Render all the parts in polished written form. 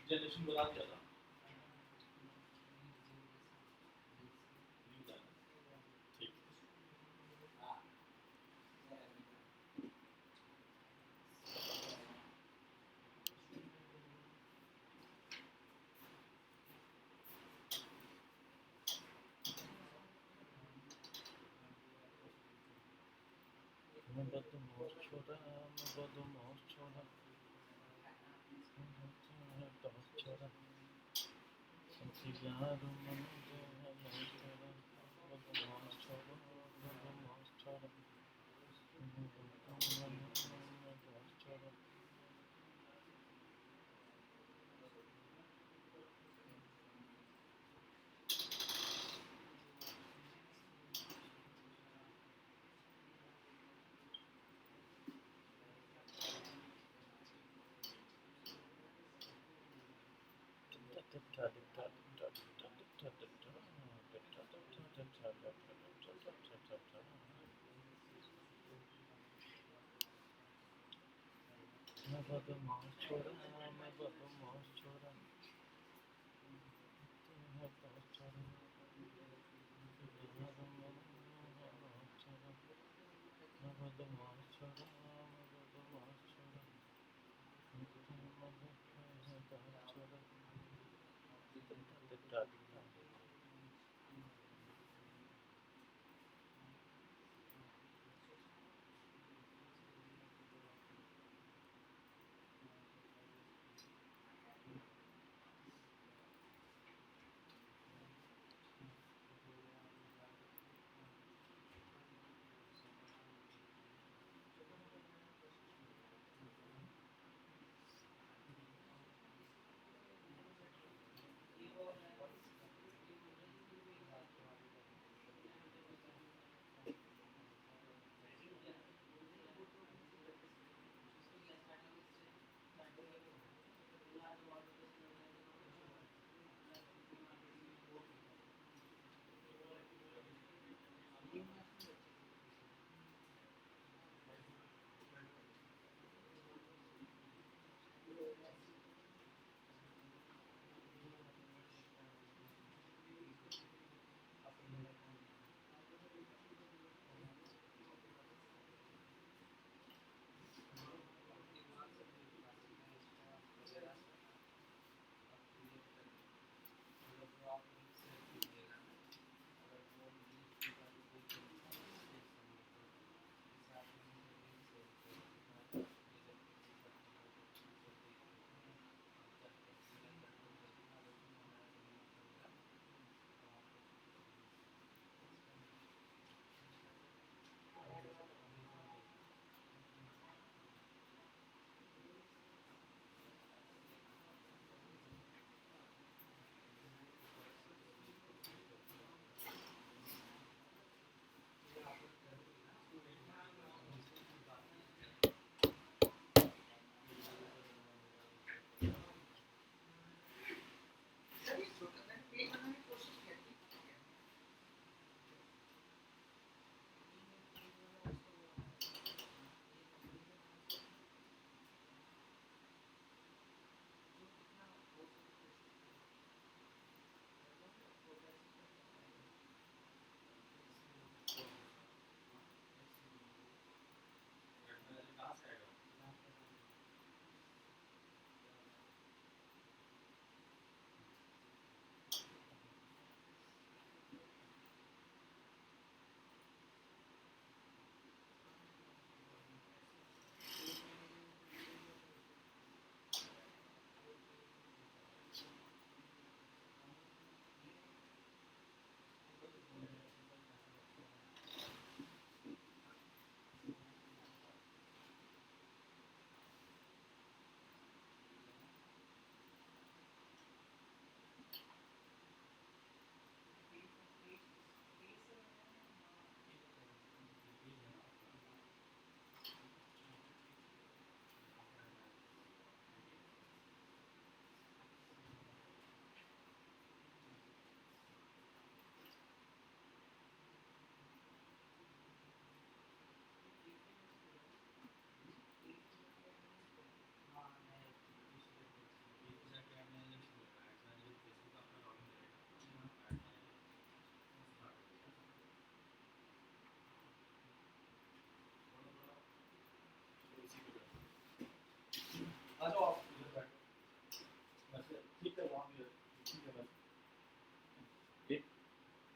Generation बता क्या था ठीक मैं बदमाश छोरा मैं बदमाश छोरा बदमाश छोरा मैं बदमाश छोरा मैं बदमाश छोरा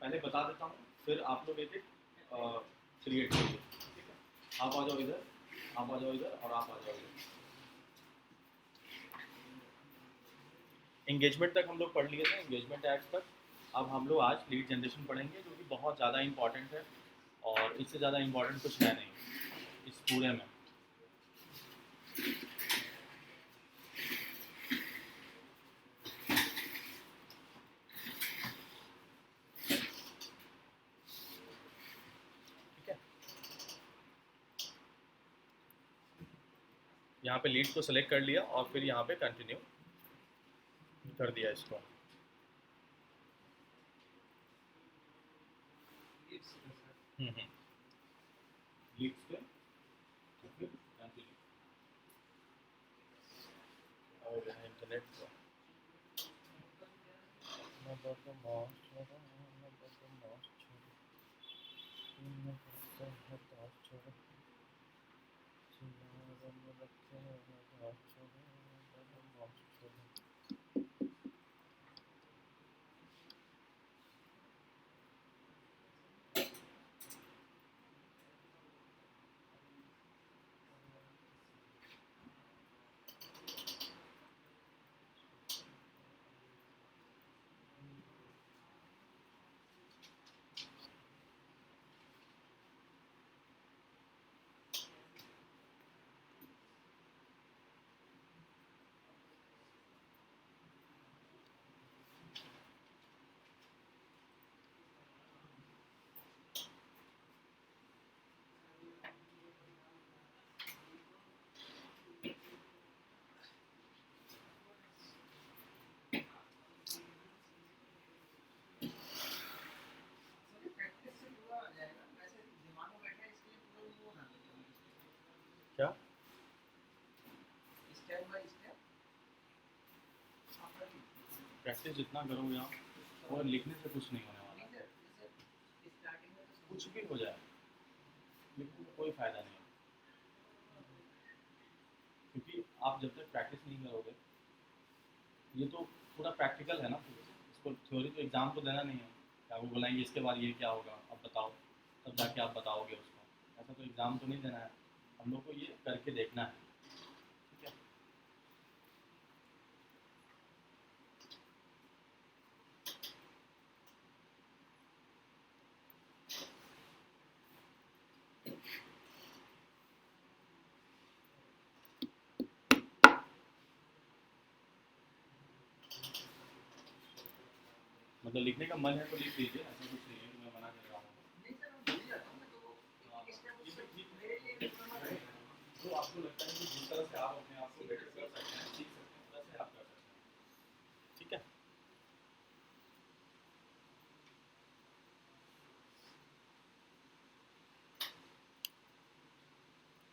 पहले बता देता हूँ, फिर आप लोग एक एक क्रिएट करिए, ठीक है? आप आ जाओ इधर, आप आ जाओ इधर, और आप आ जाओ इधर। एंगेजमेंट तक हम लोग पढ़ लिए थे, एंगेजमेंट एड्स तक। अब हम लोग आज लीड जनरेशन पढ़ेंगे, जो कि बहुत ज़्यादा इंपॉर्टेंट है, और इससे ज़्यादा इंपॉर्टेंट कुछ है नहीं इस पूरे में। ठीक है, यहाँ पे लीड को सेलेक्ट कर लिया और फिर यहाँ पे कंटिन्यू कर दिया इसको। लीड्स पे फिर कंटिन्यू, और यहाँ इंटरनेट को क्या प्रैक्टिस जितना करोगे आप, और लिखने से कुछ नहीं होने वाला, कुछ भी हो जाए लेकिन कोई फ़ायदा नहीं है, क्योंकि आप जब तक प्रैक्टिस नहीं करोगे, ये तो पूरा प्रैक्टिकल है ना, इसको थ्योरी तो एग्ज़ाम तो देना नहीं है। आपको बुलाएंगे इसके बाद ये क्या होगा अब बताओ, तब जाके आप बताओगे उसको, ऐसा तो एग्ज़ाम तो नहीं देना है, हम लोग को ये करके देखना है, ठीक है? मतलब लिखने का मन है तो लिख लीजिए, ऐसा कुछ नहीं है कि मैं मना कर रहा हूँ। जो आपको लगता है कि जिस तरह से आप अपने आप को बेटर कर सकते हैं, सीख सकते हैं, वैसे आप कर सकते हैं, ठीक है?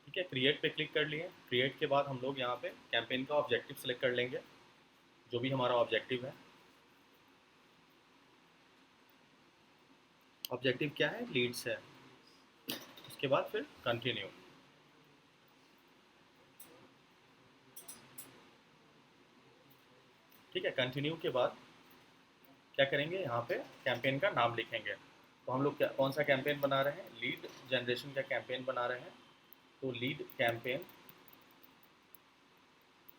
ठीक है, क्रिएट पे क्लिक कर लिए। क्रिएट के बाद हम लोग यहाँ पे कैंपेन का ऑब्जेक्टिव सेलेक्ट कर लेंगे, जो भी हमारा ऑब्जेक्टिव है। ऑब्जेक्टिव क्या है? लीड्स है। उसके बाद फिर कंटिन्यू। ठीक है, कंटिन्यू के बाद क्या करेंगे, यहाँ पे कैंपेन का नाम लिखेंगे। तो हम लोग कौन सा कैंपेन बना रहे हैं? लीड जनरेशन का कैंपेन बना रहे हैं। तो lead campaign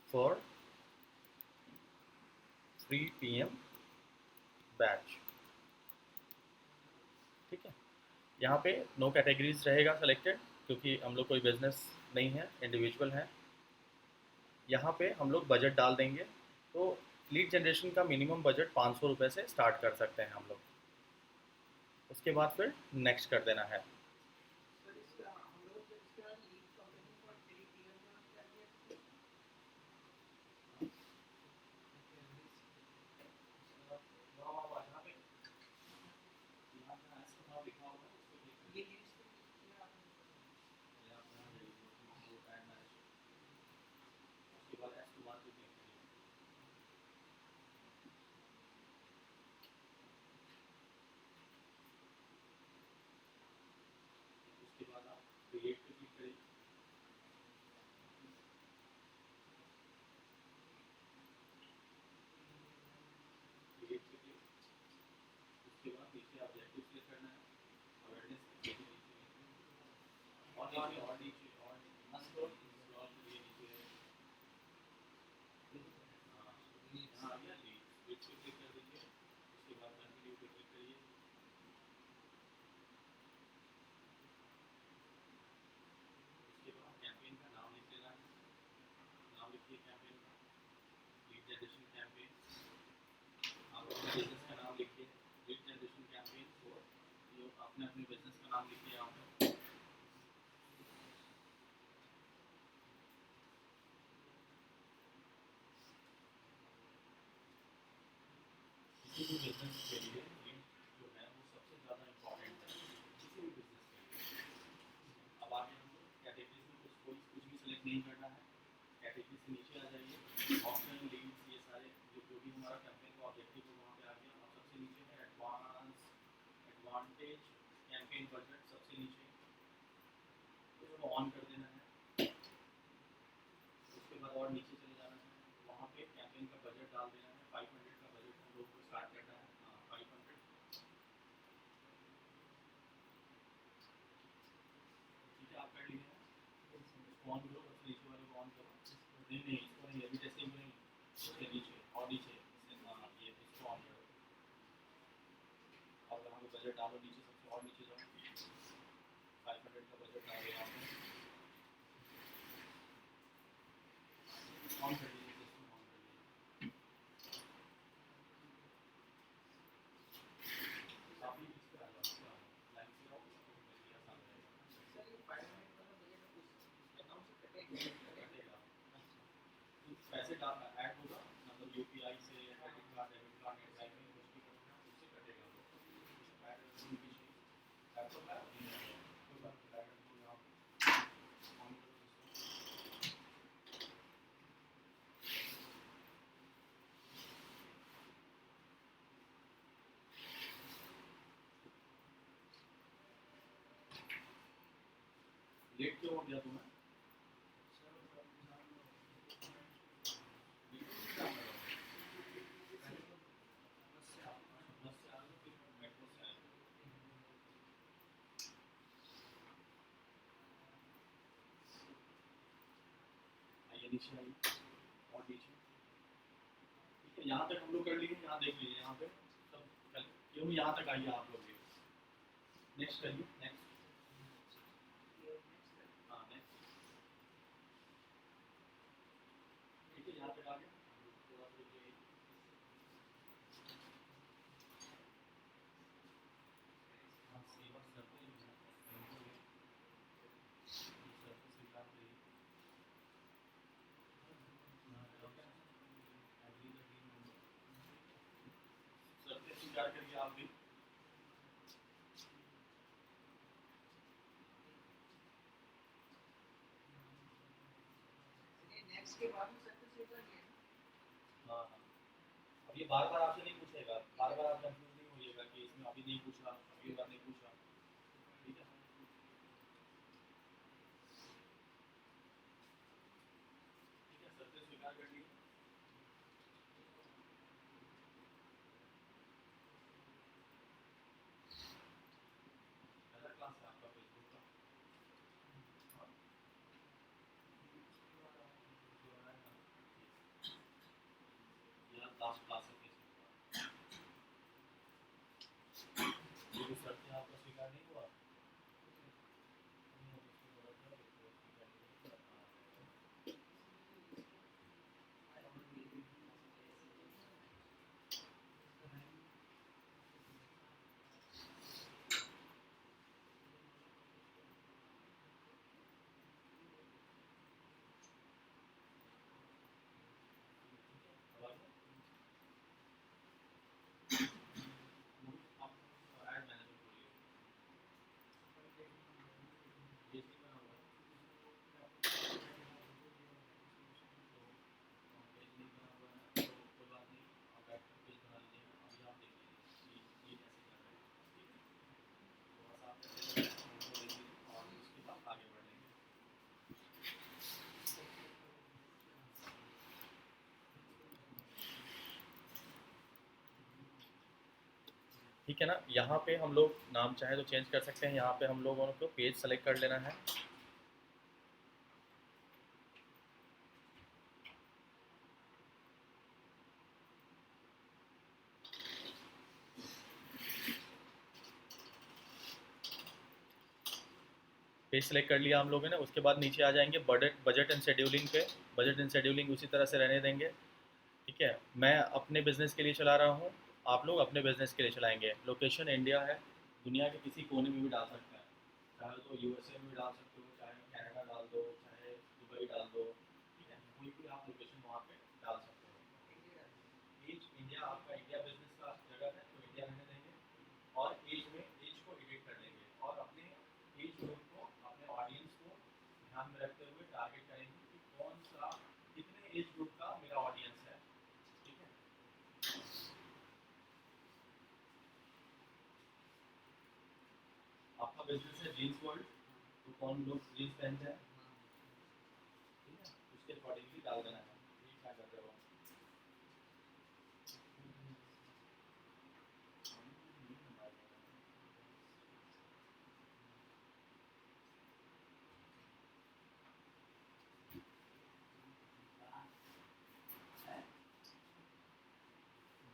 for 3 PM batch. ठीक है, यहाँ पे नो कैटेगरीज रहेगा सेलेक्टेड, क्योंकि हम लोग कोई बिजनेस नहीं है, इंडिविजुअल है। यहाँ पे हम लोग बजट डाल देंगे। तो लीड जनरेशन का मिनिमम बजट 500 रुपये से स्टार्ट कर सकते हैं हम लोग। उसके बाद फिर नेक्स्ट कर देना है। बिजनेस के लिए लिंक जो है वो सबसे ज़्यादा इम्पोर्टेंट है किसी भी बिजनेस के लिए। अब आगे हम लोग कैटेगरीज में कुछ भी सेलेक्ट नहीं करना है, कैटेगरी से नीचे आ जाइए, ऑप्शन लीड्स ये सारे जो भी हमारा कैंपेन का ऑब्जेक्टिव है वहाँ पे आ गया। अब सबसे नीचे है एडवांस एडवांटेज कैंपेन बजट, सबसे नीचे तो इसको ऑन कर देना है। उसके बाद और नीचे चले जाना है, वहाँ पे कैंपेन का बजट डाल देना है। 500 का बजट हम लोग को स्टार्ट करना है। हाँ 500 ठीक है, आप कर लिए हैं। इसको ऑन करो, सबसे नीचे वाले को ऑन करो। नहीं नहीं इसको नहीं, अभी टेस्टिंग नहीं, उसके नीचे और नीचे ये इसको ऑन करो और यहाँ पे बजट डालो नीचे, सबसे और नीचे जाओ, 500 का बजट डालो यहाँ पे, ऑन कर लीजिए, सिस्टम ऑन कर लीजिए। काफ़ी इस पे आ जाओ, लाइन से आओ, ये आसान रहेगा। कटेगा पैसे डाल ऐड होगा, मतलब यूपीआई से credit card debit card net banking कुछ भी करना है उससे कटेगा वो ऐड रखने की चाहिए। ऐड तो है कोई बात नहीं, ऐड रखो यहाँ पे, ऑन करो सिस्टम। लेट क्यों हो गया तुम्हें? बस से आ लो फिर मेट्रो से आए, आइए नीचे आइए और नीचे। ठीक है, यहाँ तक हम लोग कर लिए, यहाँ देख लीजिए, यहाँ पे सब क्यों यहाँ तक आइए आप लोग भी। नेक्स्ट करिए, नेक्स्ट। हाँ नेक्स्ट, ठीक है यहाँ तक आ गया। थोड़ा सा रुकिए, हाँ सेवा सर्विस स्वीकार करिए, सर्विस स्वीकार करिए आप भी। हाँ हाँ, अब ये बार बार आपसे नहीं पूछेगा, बार बार आप कंफ्यूज नहीं होइएगा कि इसमें अभी नहीं पूछा, अगली बार नहीं पूछा। ठीक है, ठीक है सर्विस स्वीकार कर लीजिए। पहला क्लास है आपका फेसबुक का, हाँ यह लास्ट क्लास है फेसबुक का। ये जो सर थे आपका स्वीकार नहीं हुआ, अब आ गया? आप ऐड मैनेजर खोलिए, पेज नहीं बना हुआ है, तो पेज नहीं बना हुआ है तो कोई बात नहीं, आप बैठ कर पेज बना लीजिएगा। अभी आप देख लीजिए ये कैसे कर रहे हैं, ठीक है, तो बस आप कैसे कर रहे हैं उनको देख लीजिए और उसके बाद आगे बढ़ेंगे। ठीक है ना, यहाँ पे हम लोग नाम चाहे तो चेंज कर सकते हैं, यहाँ पे हम लोगों को पेज सेलेक्ट कर लेना है। पेज सेलेक्ट कर लिया हम लोगों ने, उसके बाद नीचे आ जाएंगे बजट बजट एंड शेड्यूलिंग पे। बजट एंड शेड्यूलिंग उसी तरह से रहने देंगे। ठीक है, मैं अपने बिज़नेस के लिए चला रहा हूँ, आप लोग अपने बिज़नेस के लिए चलाएंगे। लोकेशन इंडिया है, दुनिया के किसी कोने में भी डाल सकते हैं, चाहे तो यूएसए में भी डाल सकते हो, चाहे कनाडा डाल दो, चाहे दुबई डाल दो। ठीक है, कोई भी आप लोकेशन वहाँ पे डाल सकते हो। इंडिया आपका इंडिया बिजनेस का जगह है तो बिजनेस है जीन्स वर्ल्ड, तो कौन लोग जीन्स पहनते हैं, ठीक है, उसके अकॉर्डिंगली डाल देना है। ये क्या कर रहे हो आप?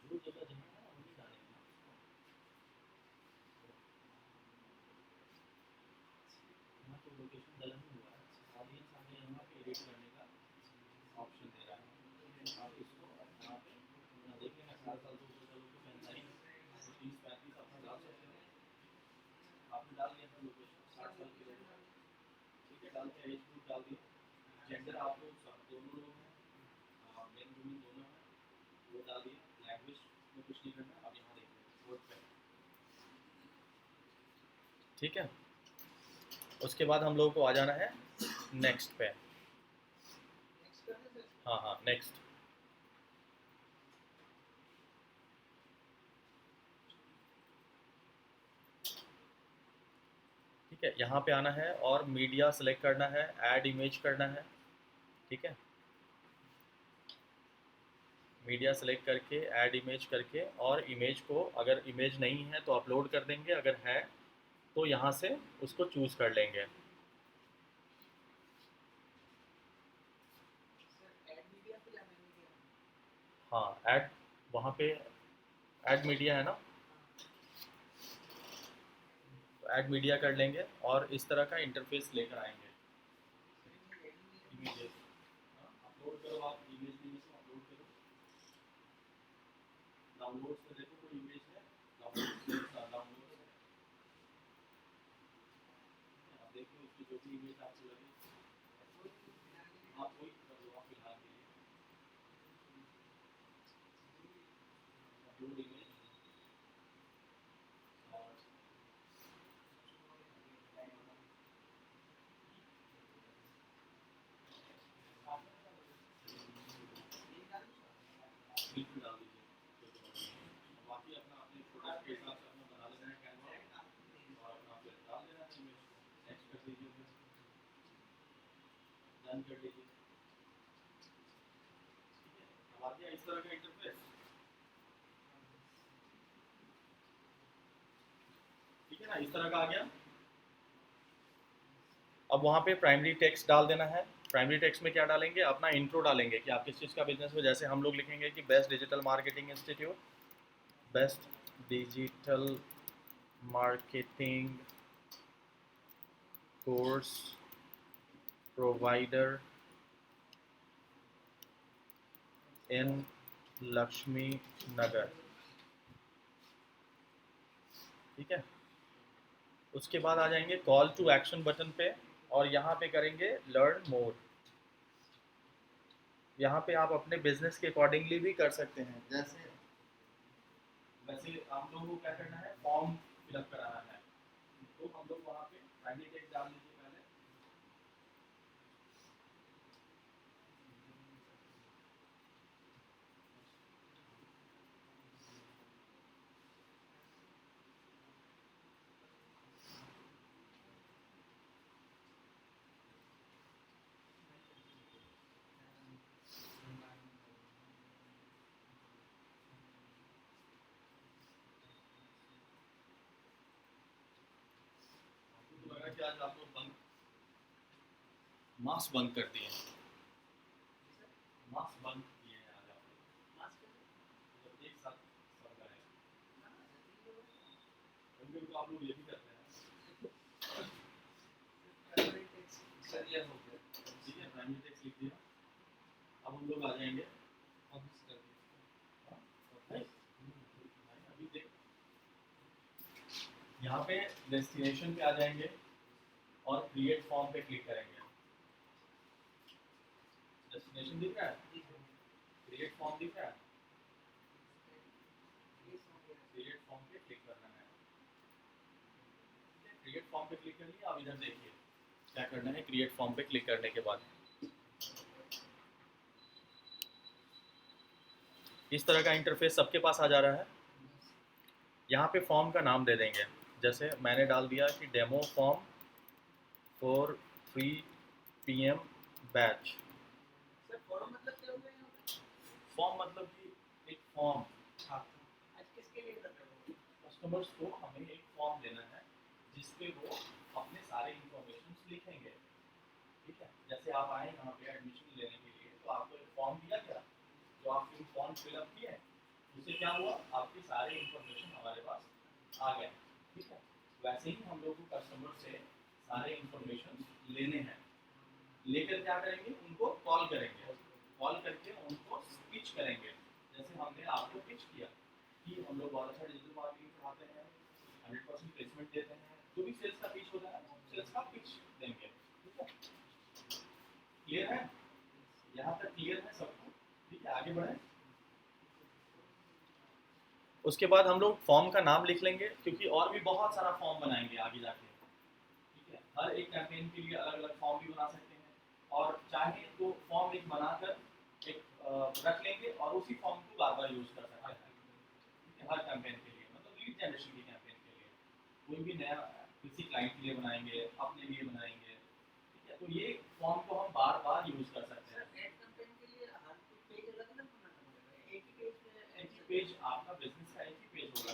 जो जगह जहाँ है वहीं डालेंगे ना उसको। यहाँ तो लोकेशन गलत ही हुआ है, ऑडियंस हमें यहाँ पे एडिट करने का ऑप्शन दे रहा है। आप इसको यहाँ पे ना देखिए ना, 4 साल से ऊपर का लोग तो पहनता ही नहीं, तो 30-35 अपना डाल सकते हो। आपने डाल दिया था लोकेशन 60 साल के लोगों का, ठीक है, डाल के एज ग्रुप डाल दिया, जेंडर आप लोग सब दोनों लोग हैं, मेन वुमेन दोनों हैं, वो डाल दिया। लैंग्वेज में कुछ नहीं करना, अब यहाँ देखिए वर्ड पे, ठीक है। उसके बाद हम लोगों को आ जाना है नेक्स्ट पे। हाँ हाँ नेक्स्ट, ठीक है, यहाँ पे आना है और मीडिया सेलेक्ट करना है, ऐड इमेज करना है, ठीक है। मीडिया सेलेक्ट करके ऐड इमेज करके, और इमेज को अगर इमेज नहीं है तो अपलोड कर देंगे, अगर है तो यहाँ से उसको चूज़ कर लेंगे। हाँ ऐड, वहाँ पे ऐड मीडिया है ना, तो ऐड मीडिया कर लेंगे और इस तरह का इंटरफेस लेकर आएंगे। इमेजेस अपलोड करो, आप इमेज नहीं है तो अपलोड करो। डाउनलोड्स में देखो कोई इमेज है, डाउनलोड है, आप देखो उसकी जो भी इमेज आपको लगे आप वही कर लो। आप फिलहाल के लिए अपलोड इमेज और बिल्कुल डाल दीजिए। बाकी अपना अपने प्रोडक्ट के हिसाब से अपना बना लेना है कैनवा, और अपना फिर डाल देना है इमेज को, नेक्स्ट कर दीजिए, फिर डन कर लीजिए, ठीक है। अब आ गया इस तरह का इंटरफेस, ठीक है ना, इस तरह का आ गया। अब वहाँ पे प्राइमरी टेक्स्ट डाल देना है। प्राइमरी टेक्स्ट में क्या डालेंगे, अपना इंट्रो डालेंगे कि आप किस चीज़ का बिजनेस हो। जैसे हम लोग लिखेंगे कि best digital marketing institute, best digital marketing course provider in Laxmi Nagar, ठीक है। उसके बाद आ जाएंगे कॉल टू एक्शन बटन पे, और यहाँ पे करेंगे लर्न मोर। यहाँ पे आप अपने बिजनेस के अकॉर्डिंगली भी कर सकते हैं। जैसे वैसे आप लोगों को क्या करना है, फॉर्म फिलअप कराना है, तो हम लोग वहाँ पे प्राइमरी टेक्स्ट डाल दीजिए पहले, तो लगा कि आज आप लोग बंक मास बंक कर दिए, मास बंक किए हैं आज आप लोग, मतलब एक साथ सब गए। कभी कभी तो आप लोग ये भी करते हैं। चलिए हो गया, ठीक है, प्राइमरी टेक्स्ट लिख दिया। अब हम लोग आ जाएंगे, हाँ, नहीं, अभी देख, यहाँ पे डेस्टिनेशन पे आ जाएंगे और क्रिएट फॉर्म पे क्लिक करेंगे। डेस्टिनेशन दिख रहा है, क्रिएट फॉर्म दिख रहा है, क्रिएट फॉर्म पे क्लिक करना है, क्रिएट फॉर्म पे क्लिक कर लिया। अब इधर देखिए क्या करना है, क्रिएट फॉर्म पे क्लिक करने के बाद इस तरह का इंटरफेस सबके पास आ जा रहा है। यहाँ पे फॉर्म का नाम दे देंगे, जैसे मैंने डाल दिया कि demo form for 3 PM batch. Sir form मतलब क्या होता है यहाँ पे? फॉर्म मतलब कि एक फॉर्म, आज किसके लिए कर रहे हो? कस्टमर्स को हमें एक फॉर्म देना है जिसपे वो अपने सारे इंफॉर्मेशन लिखेंगे। ठीक है, जैसे आप आए यहाँ पे एडमिशन लेने के लिए तो आपको एक फॉर्म दिया गया, जो आपने फॉर्म फिलअप किए, उससे क्या हुआ, आपके सारे इंफॉर्मेशन हमारे पास आ गए। ठीक है, वैसे ही हम लोग को कस्टमर से सारे इंफॉर्मेशन लेने हैं, लेकर क्या करेंगे, उनको कॉल करेंगे, कॉल करके उनको पिच करेंगे। जैसे हमने आपको पिच किया कि हम लोग बहुत अच्छा डिजिटल मार्केटिंग पढ़ाते हैं, 100% प्लेसमेंट देते हैं, जो भी सेल्स का पिच होता है सेल्स का पिच देंगे। ठीक है, क्लियर है, यहाँ तक क्लियर है सबको? ठीक है, आगे बढ़े। उसके बाद हम लोग फॉर्म का नाम लिख लेंगे, क्योंकि और भी बहुत सारा फॉर्म बनाएंगे आगे जाके। ठीक है, हर एक कैंपेन के लिए अलग अलग फॉर्म भी बना सकते हैं, और चाहे तो फॉर्म एक बनाकर एक रख लेंगे और उसी फॉर्म को बार बार यूज कर सकते हैं। ठीक है, हर कैंपेन के लिए, मतलब लीड जनरेशन की कैंपेन के लिए कोई भी नया किसी क्लाइंट के लिए बनाएंगे, अपने लिए बनाएंगे। ठीक है, तो ये फॉर्म को हम बार बार यूज कर सकते हैं। सर एड कैंपेन के लिए हर पेज अलग अलग बनाना पड़ेगा, एक ही पेज पे एक ही पेज, आपका बिजनेस का एक ही पेज होगा,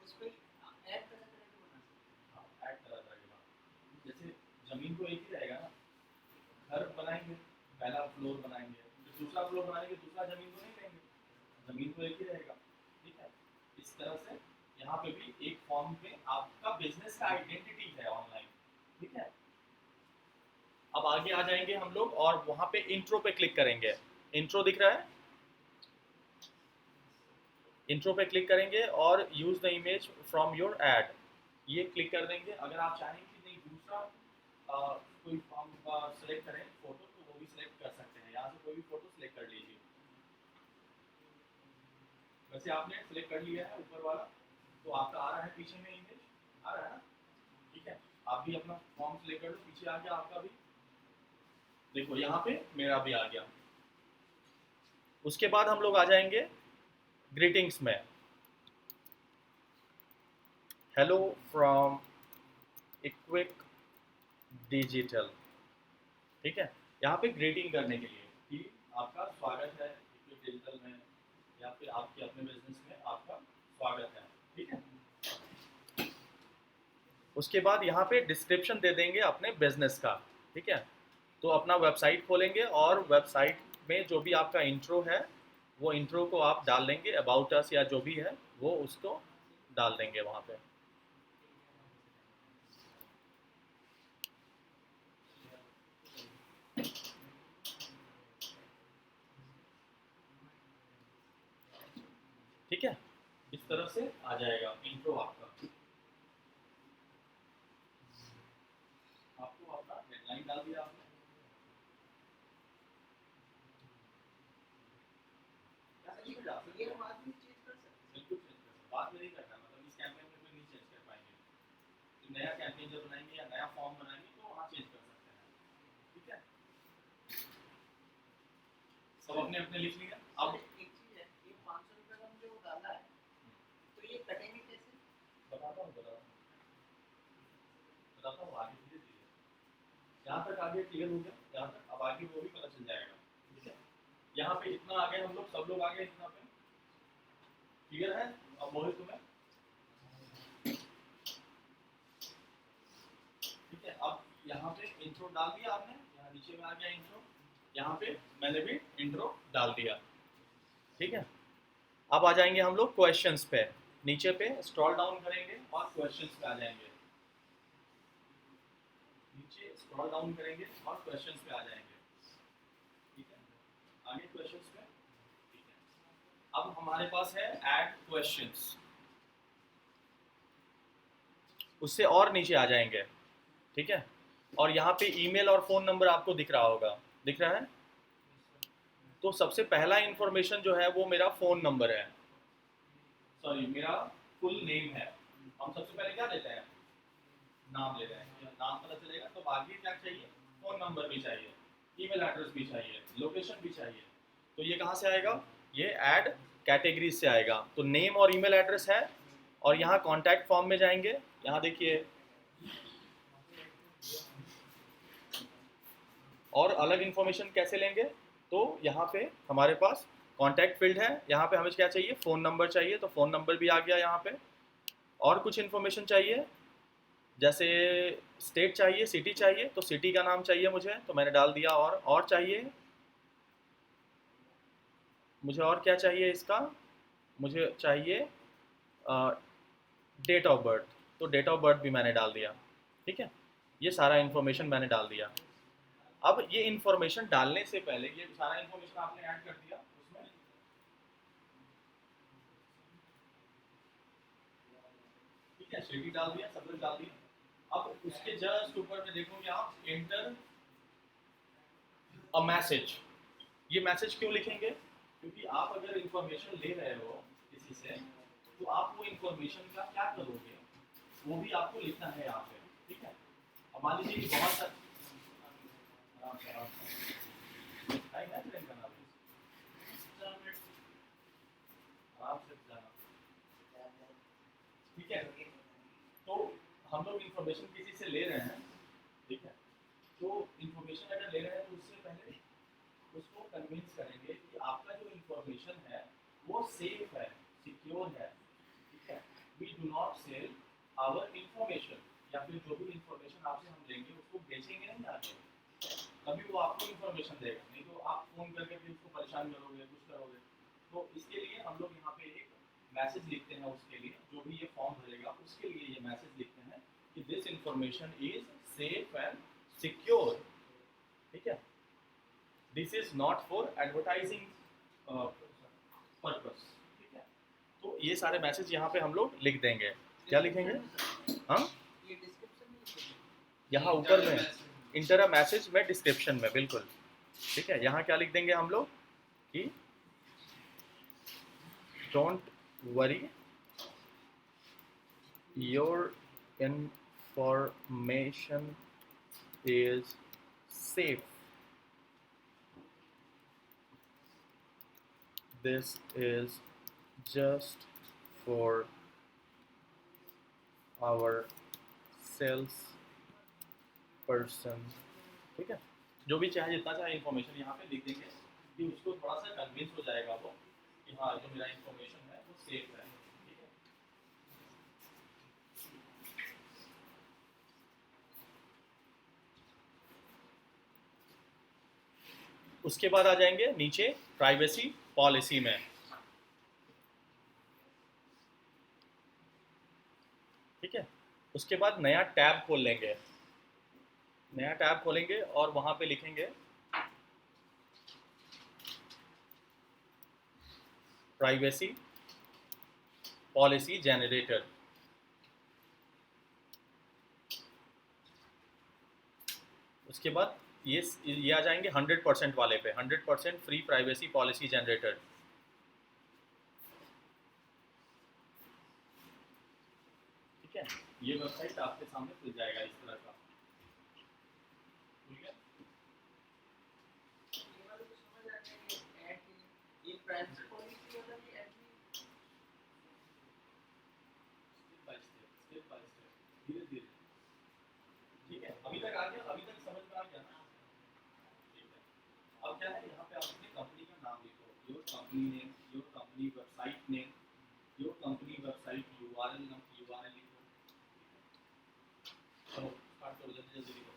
उस पे ऐड तरह तरह के बना सकते हाँ, ऐड तरह तरह के बाद। जैसे जमीन तो एक ही रहेगा ना, घर बनाएंगे, पहला फ्लोर बनाएंगे, फिर दूसरा फ्लोर बनाएंगे, दूसरा जमीन तो नहीं लेंगे, जमीन तो एक ही रहेगा। ठीक है, इस तरह से यहाँ पे भी एक फॉर्म में आपका बिजनेस का आइडेंटिटी है ऑनलाइन। ठीक है, अब आगे आ जाएंगे हम लोग और वहां पे इंट्रो पे क्लिक करेंगे। इंट्रो दिख रहा है, इंट्रो पे क्लिक करेंगे और use the image from your add, ये क्लिक कर देंगे। अगर आप चाहें कि नहीं दूसरा कोई फॉर्म का सिलेक्ट करें फोटो, तो वो भी सिलेक्ट कर सकते हैं, यहाँ से कोई भी फोटो सिलेक्ट कर लीजिए। वैसे आपने सिलेक्ट कर लिया है ऊपर वाला, तो आपका आ रहा है पीछे में इमेज, आ रहा है ना। ठीक है, आप भी अपना फॉर्म सिलेक्ट कर लो, पीछे आ गया आपका भी, देखो यहाँ पे मेरा भी आ गया। उसके बाद हम लोग आ जाएंगे ग्रीटिंग्स में, हेलो फ्रॉम इक्विक डिजिटल। ठीक है, यहाँ पे ग्रीटिंग करने के लिए कि आपका स्वागत है इक्विक डिजिटल में, या फिर आपके अपने बिजनेस में आपका स्वागत है। ठीक है, उसके बाद यहाँ पे डिस्क्रिप्शन दे देंगे अपने बिजनेस का। ठीक है, तो अपना वेबसाइट खोलेंगे और वेबसाइट में जो भी आपका इंट्रो है वो इंट्रो को आप डाल देंगे, अबाउट अस या जो भी है वो उसको डाल देंगे वहाँ पे। ठीक है, इस तरह से आ जाएगा इंट्रो आपका। आपको अपना हेडलाइन डाल दिया आपने, हैं। ये हम आदमी चेंज कर सकते हैं। बिल्कुल चेंज कर सकते, बाद में नहीं करना, मतलब इस कैंपेन में कोई नहीं चेंज कर पाएंगे। तो नया कैंपेन जब बनाएंगे या नया फॉर्म बनाएंगे तो वहाँ चेंज कर सकते हैं। ठीक है, सब अपने अपने लिख लिया। अब एक चीज है, ये 500 रुपए का मुझे वो डाला है, तो ये कटेंगे कैसे? बताता हूँ आगे धीरे धीरे, यहाँ तक आगे क्लियर हो गया, यहाँ तक अब आगे वो भी पता चल जाएगा। ठीक है, यहाँ पे इतना आगे हम लोग सब लोग आगे इतना पे क्लियर है। अब मोहित तुम्हें ठीक है, अब यहाँ पे इंट्रो डाल दिया आपने, यहाँ नीचे में आ गया इंट्रो, यहाँ पे मैंने भी इंट्रो डाल दिया। ठीक है, अब आ जाएंगे हम लोग क्वेश्चंस पे, नीचे पे स्क्रॉल डाउन करेंगे और क्वेश्चंस पे आ जाएंगे, नीचे स्क्रॉल डाउन करेंगे और क्वेश्चंस पे आ जाएंगे। ठीक है, आगे क्वेश्चंस पे। ठीक है, अब हमारे पास है ऐड क्वेश्चंस, उससे और नीचे आ जाएंगे। ठीक है, और यहाँ पे ईमेल और फ़ोन नंबर आपको दिख रहा होगा, दिख रहा है। तो सबसे पहला इंफॉर्मेशन जो है वो मेरा फ़ोन नंबर है, सॉरी मेरा फुल नेम है। हम सबसे पहले क्या लेते हैं, नाम लेते हैं, नाम पता चलेगा तो आगे क्या चाहिए, फ़ोन नंबर भी चाहिए, ईमेल एड्रेस भी चाहिए, लोकेशन भी चाहिए। तो ये कहाँ से आएगा, ये ऐड कैटेगरी से आएगा। तो नेम और ईमेल एड्रेस है, और यहाँ कॉन्टैक्ट फॉर्म में जाएंगे, यहाँ देखिए और अलग इन्फॉर्मेशन कैसे लेंगे, तो यहाँ पे हमारे पास कॉन्टैक्ट फील्ड है, यहाँ पे हमें क्या चाहिए, फ़ोन नंबर चाहिए, तो फ़ोन नंबर भी आ गया यहाँ पे। और कुछ इन्फॉर्मेशन चाहिए, जैसे स्टेट चाहिए, सिटी चाहिए, तो सिटी का नाम चाहिए मुझे, तो मैंने डाल दिया। और चाहिए मुझे, और क्या चाहिए इसका, मुझे चाहिए डेट ऑफ बर्थ, तो डेट ऑफ बर्थ भी मैंने डाल दिया। ठीक है, ये सारा इन्फॉर्मेशन मैंने डाल दिया। अब ये इन्फॉर्मेशन डालने से पहले, ये सारा इन्फॉर्मेशन आपने ऐड कर दिया उसमें, ठीक है, सिटी डाल दिया, सब कुछ डाल दिया। अब उसके जस्ट ऊपर में देखोगे आप, एंटर अ मैसेज। ये मैसेज क्यों लिखेंगे, क्योंकि आप अगर इंफॉर्मेशन ले रहे हो किसी से, तो आप वो इंफॉर्मेशन का क्या करोगे, वो भी आपको लिखना है यहाँ पे। ठीक है, अब मान लीजिए कि बहुत सारे ठीक है, तो हम लोग इंफॉर्मेशन किसी से ले रहे हैं, ठीक है, तो इंफॉर्मेशन अगर ले रहे हैं तो उससे पहले उसको कन्विंस करेंगे कि आपका जो इंफॉर्मेशन है वो सेफ है, सिक्योर है। ठीक है, we do not sell our information, या फिर जो भी इंफॉर्मेशन आपसे हम लेंगे उसको बेचेंगे नहीं आगे, तभी वो आपको इंफॉर्मेशन देगा, नहीं तो आप फ़ोन करके भी उसको परेशान करोगे, कुछ करोगे। तो इसके लिए हम लोग यहाँ पे एक मैसेज लिखते हैं, उसके लिए जो भी ये फॉर्म भरेगा उसके लिए ये मैसेज लिखते हैं कि this information is safe and secure. ठीक है, this is not for advertising purpose. ठीक है, तो ये सारे मैसेज यहाँ पे हम लोग लिख देंगे। क्या लिखेंगे, हाँ ये डिस्क्रिप्शन में लिखेंगे। यहाँ ऊपर में इंटर अ मैसेज में, डिस्क्रिप्शन में, बिल्कुल। ठीक है, यहाँ क्या लिख देंगे हम लोग कि don't worry, your information is safe, this is just for our sales person. ठीक है, जो भी चाहे, जितना चाहे इन्फॉर्मेशन यहाँ पे लिख देंगे कि उसको थोड़ा सा कन्विंस हो जाएगा वो कि हाँ जो मेरा इन्फॉर्मेशन है वो सेफ है। ठीक है, उसके बाद आ जाएंगे नीचे प्राइवेसी पॉलिसी में। ठीक है, उसके बाद नया टैब खोल लेंगे, नया टैब खोलेंगे और वहां पे लिखेंगे प्राइवेसी पॉलिसी जनरेटर। उसके बाद ये आ जाएंगे 100% वाले पे, 100% फ्री प्राइवेसी पॉलिसी जनरेटर। ठीक है, ये वेबसाइट आपके सामने खुल जाएगा इस तरह का। ठीक है, ये वाला तो समझ आ गया, ये ऐड की ये प्राइवेसी पॉलिसी वाला भी ऐड की। स्टेप बाय स्टेप, धीरे धीरे। ठीक है, अभी तक आ गया, अभी तक समझ में आ गया ना। ठीक है, अब क्या है, यहाँ पे आप अपनी कंपनी का नाम लिखो, your company name, your company website name, your company website URL लिखो। चलो स्टार्ट करो, जल्दी जल्दी लिखो।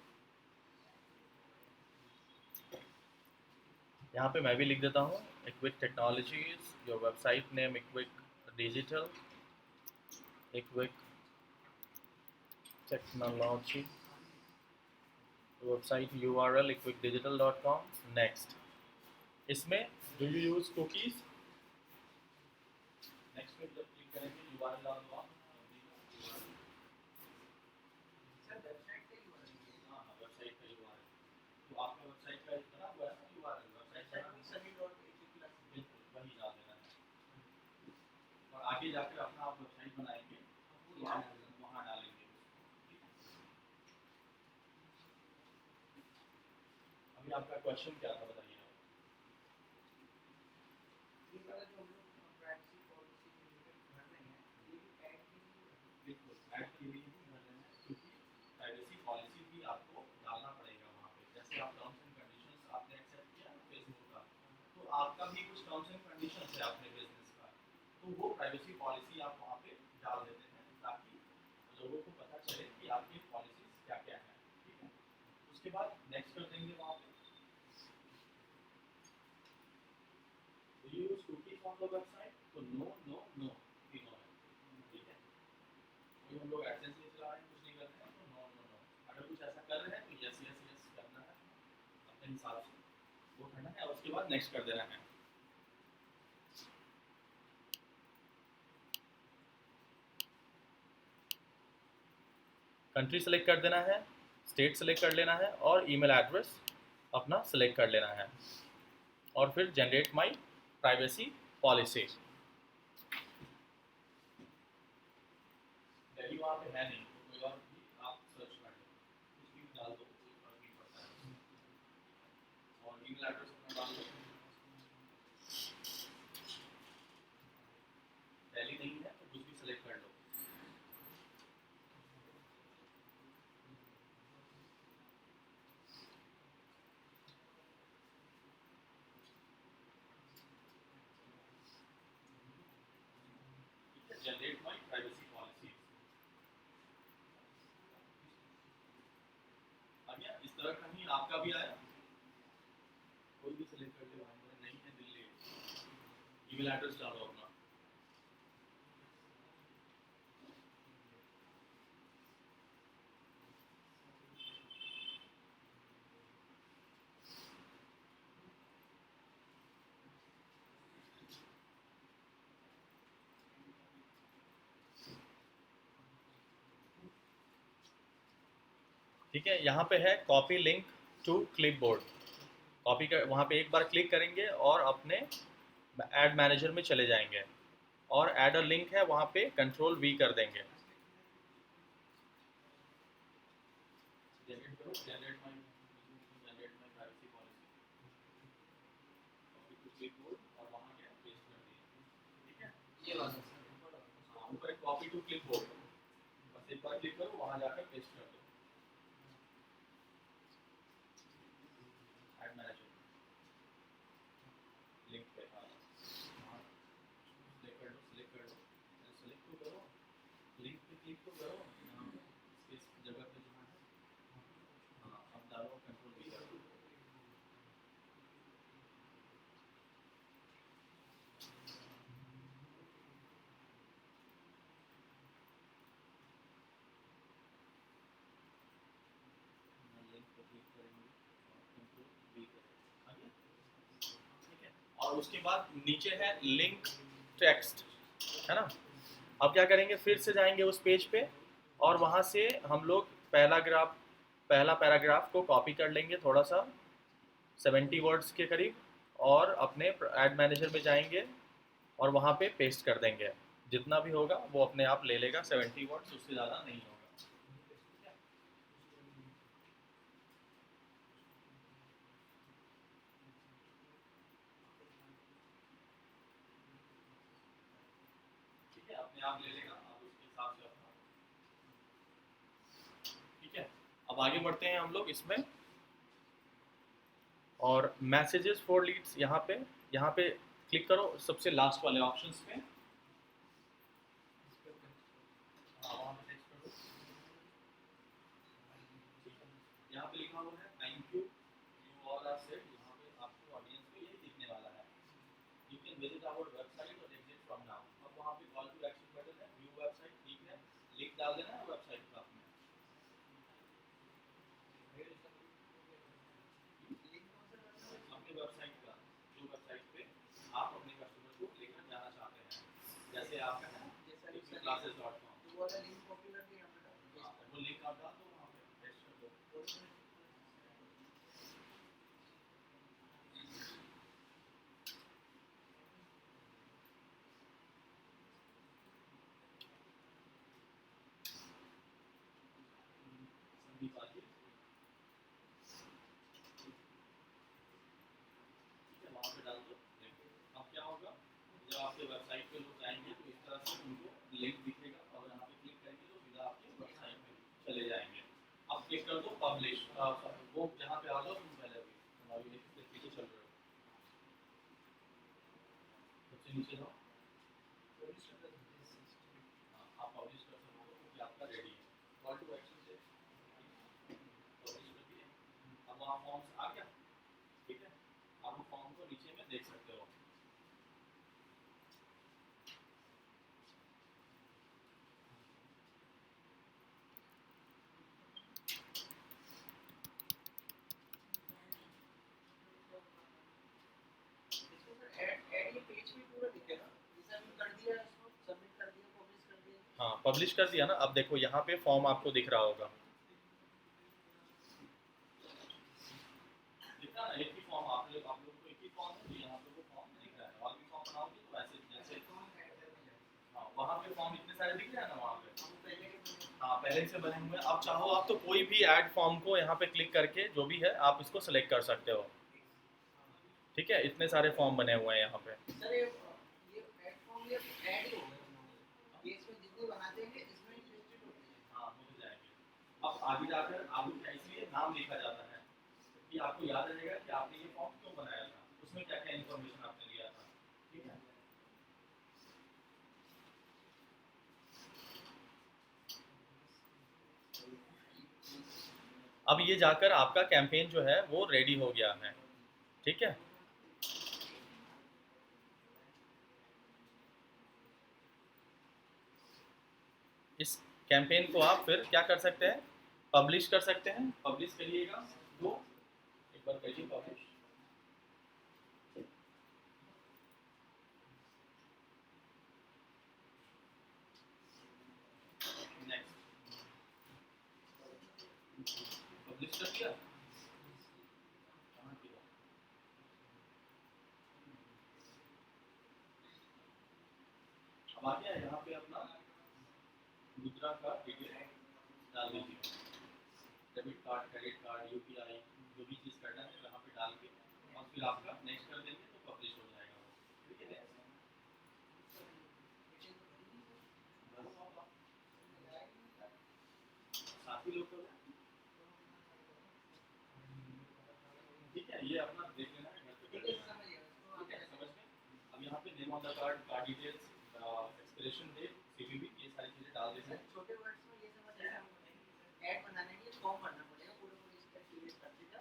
यहाँ पे मैं भी लिख देता हूँ, Equic technologies, your website name Equic digital, Equic technology, website URL equicdigital.com। Next, इसमें do you use cookies, next में जब क्लिक करेंगे URL डालूंगा, सर वेबसाइट का यूआरएल है। हाँ हाँ वेबसाइट का URL, तो आपका वेबसाइट का बना हुआ है ना URL, वेबसाइट वेबसाइट का में सभी डॉट एचटीएमएल बिल्कुल वही डाल देना है, और आगे जाकर अपना आप वेबसाइट बनाएंगे तो आप वहाँ डालेंगे। अभी आपका क्वेश्चन क्या था बताइए। ये वाला जो हम लोग प्राइवेसी पॉलिसी रिलेटेड भर रहे हैं, ये भी ऐड की के लिए ही भर रहे हैं, क्योंकि प्राइवेसी पॉलिसी भी आपको डालना पड़ेगा वहाँ पे। जैसे आप टर्म्स एंड कंडीशंस आपने एक्सेप्ट किया ना फेसबुक का, तो आपका भी कुछ टर्म्स एंड कंडीशंस है अपने बिजनेस का, तो वो प्राइवेसी पॉलिसी आप वहाँ पे डाल देते हैं, ताकि लोगों को पता चले कि आपकी पॉलिसीज क्या क्या है। ठीक है, उसके बाद नेक्स्ट कर देंगे वहाँ पे, Do you use cookies on the website? तो नो नो नो तीनों है। ठीक है, कोई हम लोग एडसेंस नहीं चला रहे हैं, कुछ नहीं कर रहे हैं, तो नो नो नो। अगर कुछ ऐसा कर रहे हैं तो यस यस यस करना है अपने हिसाब से, वो करना है, और उसके बाद नेक्स्ट कर देना है। कंट्री सेलेक्ट कर देना है, स्टेट सेलेक्ट कर लेना है, और ईमेल एड्रेस अपना सेलेक्ट कर लेना है, और फिर generate my privacy policy. Delhi वहाँ पे है नहीं, तो कोई और भी आप सर्च कर लो, कुछ भी डाल दो, कोई फर्क नहीं पड़ता है, और ईमेल एड्रेस अपना डाल दो। दिल्ली नहीं है तो कुछ भी सेलेक्ट कर लो। जनरेट माई प्राइवेसी पॉलिसी आ गया। इस तरह का ही आपका भी आया, कोई भी सेलेक्ट कर ले, नहीं है दिल्ली, ईमेल एड्रेस डालो अपना। ठीक है, यहाँ पे है copy link to clipboard. Copy कर, वहाँ पे एक बार क्लिक करेंगे और अपने एड मैनेजर में चले जाएंगे, और एड अ लिंक है वहाँ पे कंट्रोल वी कर देंगे। Generate my privacy policy, copy to clipboard, और वहाँ क्या पेस्ट कर दिया। ठीक है, ये वाला हाँ, ऊपर कॉपी टू क्लिपबोर्ड, बस एक बार क्लिक करो, वहाँ जाकर पेस्ट कर दो एड मैनेजर लिंक पे। हाँ, सेलेक्ट कर लो, सेलेक्ट कर लो, सेलेक्ट तो करो, लिंक पे क्लिक तो करो, इस जगह पे जहाँ है। हाँ, अब डालो कंट्रोल वी करो। लिंक पे क्लिक करेंगे और कंट्रोल वी करेंगे। आ गया? ठीक है, और उसके बाद नीचे है लिंक टेक्स्ट, है ना। अब क्या करेंगे, फिर से जाएंगे उस पेज पे, और वहाँ से हम लोग पहला पैराग्राफ को कॉपी कर लेंगे, थोड़ा सा 70 वर्ड्स के करीब, और अपने एड मैनेजर में जाएंगे और वहाँ पे पेस्ट कर देंगे। जितना भी होगा वो अपने आप ले लेगा, 70 वर्ड्स, उससे ज़्यादा नहीं होगा। ठीक है, अपने आप ले लेगा, आप उसके हिसाब से अपना। ठीक है, अब आगे बढ़ते हैं हम लोग इसमें, और मैसेजेस फॉर लीड्स यहाँ पे क्लिक करो सबसे लास्ट वाले ऑप्शंस पे। हाँ, वहाँ पे टेक्स्ट कर दो। यहाँ पे लिखा हुआ है thank you you all are said, यहाँ पे आपको ऑडियंस को यही दिखने वाला है। You can visit our website और एग्जिट फ्रॉम नाउ। अब वहाँ पे कॉल टू एक्शन बटन है, व्यू वेबसाइट, ठीक है, लिंक डाल देना है वेबसाइट का अपने, अपने वेबसाइट का, जो वेबसाइट पे आप अपने कस्टमर को लेकर जाना चाहते हैं। जैसे आपका है classes.com, तो वो वाला लिंक कॉपी करके यहाँ पे डाल दो। वो लिंक आप डाल दो, वहाँ पे पेस्ट कर दो। संदीप आजी, ठीक है, वहाँ पे डाल दो लिंक। अब क्या होगा, जब आपके वेबसाइट पे लोग जाएंगे तो इस तरह से उनको लिंक दिखेगा, और यहाँ पे क्लिक करेंगे तो सीधा आपके चले जाएंगे। अब क्लिक कर दो पब्लिश, वो जहाँ पे आ जाओ तुम पहले भी, तुम अभी पीछे चल रहे हो, सबसे नीचे जाओ। हाँ, आप पब्लिश कर सकते हो क्योंकि आपका रेडी है। कॉल टू एक्शन से पब्लिश कर दिए। अब वहाँ फॉर्म्स आ गया, ठीक है। आप वो फॉर्म को नीचे में देख सकते हो। इसमें सर ऐड ये पेज में पूरा दिखेगा, जैसे हमने कर दिया, इसको सबमिट कर दिया, पब्लिश कर दिया। हाँ, पब्लिश कर दिया ना। अब देखो यहाँ पे फॉर्म आपको दिख रहा होगा, दिख रहा ना, एक ही फॉर्म आप लोग को एक ही फॉर्म है, तो यहाँ पे वो फॉर्म नहीं दिख रहा है। और भी फॉर्म बनाओगे तो ऐसे जैसे, हाँ वहाँ पे फॉर्म इतने सारे दिख रहे हैं ना वहाँ पे, हम पहले के हाँ पहले से बने हुए हैं। अब चाहो आप तो कोई भी ऐड फॉर्म को यहाँ पे क्लिक करके जो भी है आप इसको सेलेक्ट कर सकते हो, ठीक है। इतने सारे फॉर्म बने हुए हैं यहाँ पे। सर ये ऐड फॉर्म ये ऐड ही हो गया, ये इसमें जितने बनाते हैं इसमें लिस्टेड होते हैं। हाँ, हो जाएंगे। अब आगे जाकर आपको क्या इसलिए नाम लिखा जाता है कि आपको याद रहेगा कि आपने ये फॉर्म क्यों बनाया था, उसमें क्या क्या इन्फॉर्मेशन आपने लिया था, ठीक है। अब ये जाकर आपका कैंपेन जो है वो रेडी हो गया है, ठीक है। इस कैंपेन को आप फिर क्या कर सकते हैं, पब्लिश कर सकते हैं। पब्लिश करिएगा तो एक बार करिए पब्लिश। नेक्स्ट, पब्लिश कर दिया। अब आ गया यहाँ पे अपना मुद्रा का डिटेल डाल दीजिए, debit card, credit card, UPI, जो भी चीज़ करना है यहाँ पे डाल के और फिर आपका नेक्स्ट कर देंगे तो पब्लिश हो जाएगा, ठीक है। साथी लोग को ठीक है, ये अपना देख लेना है घर पे कर लेना है, ठीक है, समझ में। अब यहाँ पे name of the card, card details, expiration date, CVV, ये सारी चीज़ें डाल देते हैं। छोटे वर्ड्स में ये समझ आया, ऐड बनाने के लिए फॉर्म भरना पड़ेगा, पूरा पूरा इसका एक्टिवेट कर देगा,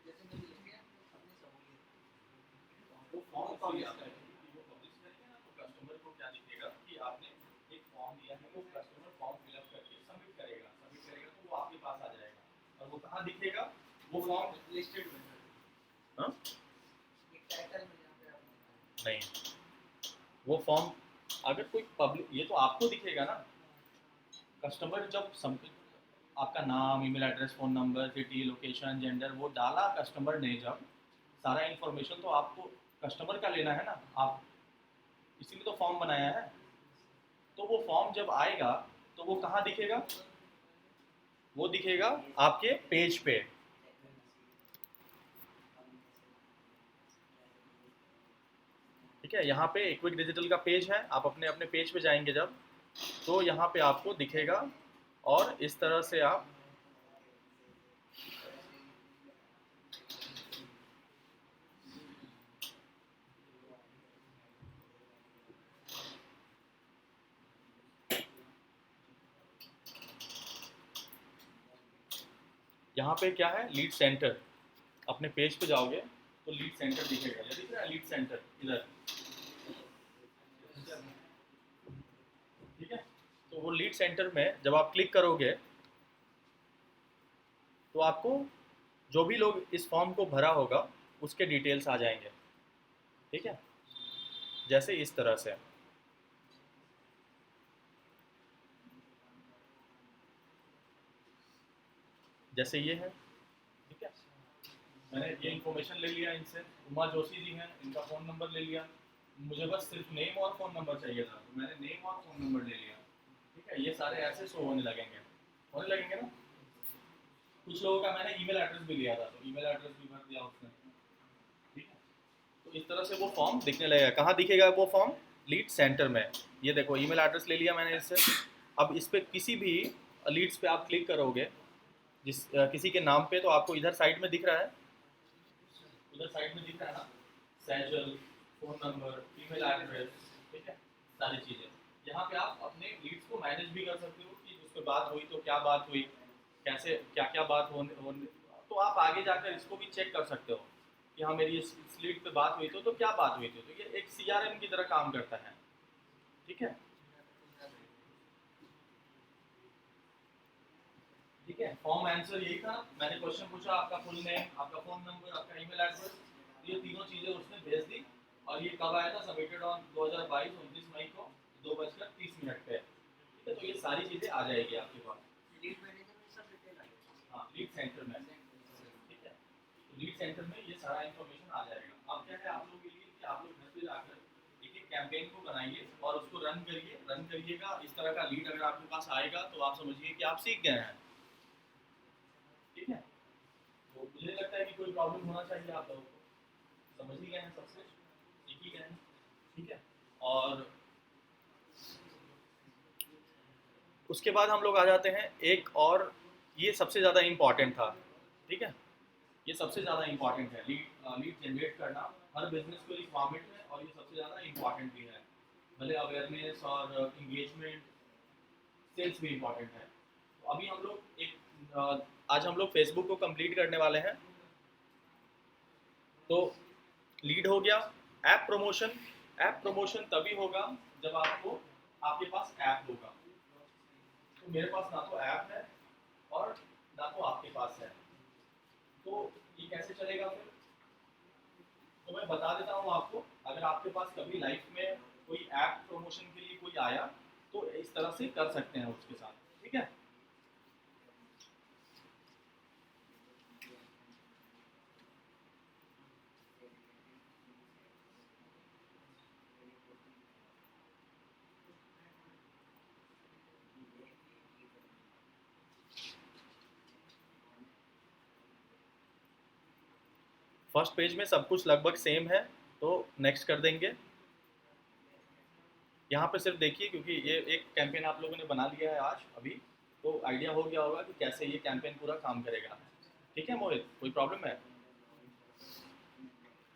जैसे मैंने लिख दिया अपनी सहूलियत। वो फॉर्म कौन आता है कि वो पब्लिश करेंगे ना, तो कस्टमर को क्या दिखेगा कि आपने एक फॉर्म दिया है, वो कस्टमर फॉर्म फिलअप करके सबमिट करेगा तो वो आपके पास आ जाएगा। और वो कहाँ दिखेगा, वो फॉर्म लिस्टेड में हाँ एक टाइटल में यहाँ पे आपने नहीं, वो फॉर्म अगर कोई पब्लिक, ये तो आपको दिखेगा ना, कस्टमर जब आपका नाम, email address, phone number, city, location, gender वो डाला कस्टमर ने, जब सारा इन्फॉर्मेशन तो आपको कस्टमर का लेना है ना, आप इसीलिए तो फॉर्म बनाया है। तो वो फॉर्म जब आएगा तो वो कहाँ दिखेगा, वो दिखेगा आपके पेज पे, ठीक है। यहाँ पे इक्विक डिजिटल का पेज है, आप अपने अपने पेज पे जाएंगे जब, तो यहाँ पे आपको दिखेगा और इस तरह से आप यहाँ पे क्या है, लीड सेंटर, अपने पेज पे जाओगे तो लीड सेंटर दिखेगा, ये दिख रहा है लीड सेंटर इधर, ठीक है। तो वो लीड सेंटर में जब आप क्लिक करोगे तो आपको जो भी लोग इस फॉर्म को भरा होगा उसके डिटेल्स आ जाएंगे, ठीक है, जैसे इस तरह से। जैसे ये है, ठीक है, मैंने ये इन्फॉर्मेशन ले लिया इनसे, उमा जोशी जी हैं, इनका फ़ोन नंबर ले लिया, मुझे बस सिर्फ नेम और फ़ोन नंबर चाहिए था, तो मैंने नेम और फ़ोन नंबर ले लिया, ठीक है। ये सारे ऐसे शो होने लगेंगे ना। कुछ लोगों का मैंने ईमेल एड्रेस भी लिया था, तो ईमेल एड्रेस भी भर दिया उसने, ठीक है। तो इस तरह से वो फॉर्म दिखने लगेगा। कहाँ दिखेगा वो फॉर्म, लीड सेंटर में। ये देखो ईमेल एड्रेस ले लिया मैंने इससे। अब इस पर किसी भी लीड्स पे आप क्लिक करोगे किसी के नाम पे, तो आपको इधर साइड में दिख रहा है, उधर साइड में दिख रहा है ना, सैजल, फ़ोन नंबर, ईमेल एड्रेस, ठीक है, सारी चीज़ें। यहाँ पे आप अपने लीड्स को मैनेज भी कर सकते हो कि उस पर बात हुई तो क्या बात हुई, कैसे क्या क्या बात होने, तो आप आगे जाकर इसको भी चेक कर सकते हो कि हाँ मेरी इस लीड पे बात हुई तो क्या बात हुई थी। तो ये एक CRM की तरह काम करता है, ठीक है। ठीक है, फॉर्म आंसर यही था, मैंने क्वेश्चन पूछा, आपका फुल नेम, आपका फ़ोन नंबर, आपका ईमेल एड्रेस, ये तीनों चीज़ें उसने भेज दी। और ये कब आया था? सबमिटेड ऑन 2022 29 मई को 2:30 पे। ठीक है, तो ये सारी चीज़ें आ जाएगी आपके पास। लीड मैनेजर में सब डिटेल आ गया। हाँ, लीड सेंटर में, ठीक है, तो लीड सेंटर में ये सारा इन्फॉर्मेशन आ जाएगा। अब क्या है आप लोगों के लिए कि आप लोग घर पे जाकर एक एक कैंपेन को बनाइए और उसको रन करिएगा। इस तरह का लीड अगर आपके पास आएगा तो आप समझिए कि आप सीख गए हैं, ठीक है। तो मुझे लगता है कि कोई प्रॉब्लम होना चाहिए आप लोगों को, समझ ही गए हैं, सब कुछ सीख ही गए हैं, ठीक है। और उसके बाद हम लोग आ जाते हैं एक और, ये सबसे ज़्यादा इम्पॉर्टेंट था, ठीक है, ये सबसे ज़्यादा इम्पॉर्टेंट है, लीड जनरेट करना हर बिजनेस को रिक्वायरमेंट है, और ये सबसे ज़्यादा इम्पॉर्टेंट भी है। भले अवेयरनेस और इंगेजमेंट, सेल्स भी इम्पॉर्टेंट है। तो अभी हम लोग आज हम लोग फेसबुक को कंप्लीट करने वाले हैं। तो लीड हो गया। ऐप प्रमोशन तभी होगा जब आपके पास ऐप होगा। तो मेरे पास ना तो ऐप है और ना तो आपके पास है, तो ये कैसे चलेगा फिर? तो मैं बता देता हूँ आपको। अगर आपके पास कभी लाइफ में कोई ऐप प्रमोशन के लिए कोई आया तो इस तरह से कर सकते हैं उसके साथ, ठीक है। फर्स्ट पेज में सब कुछ लगभग सेम है, तो नेक्स्ट कर देंगे। यहाँ पे सिर्फ देखिए, क्योंकि ये एक कैंपेन आप लोगों ने बना लिया है आज अभी, तो आइडिया हो गया होगा कि कैसे ये कैंपेन पूरा काम करेगा, ठीक है। मोहित, कोई प्रॉब्लम है?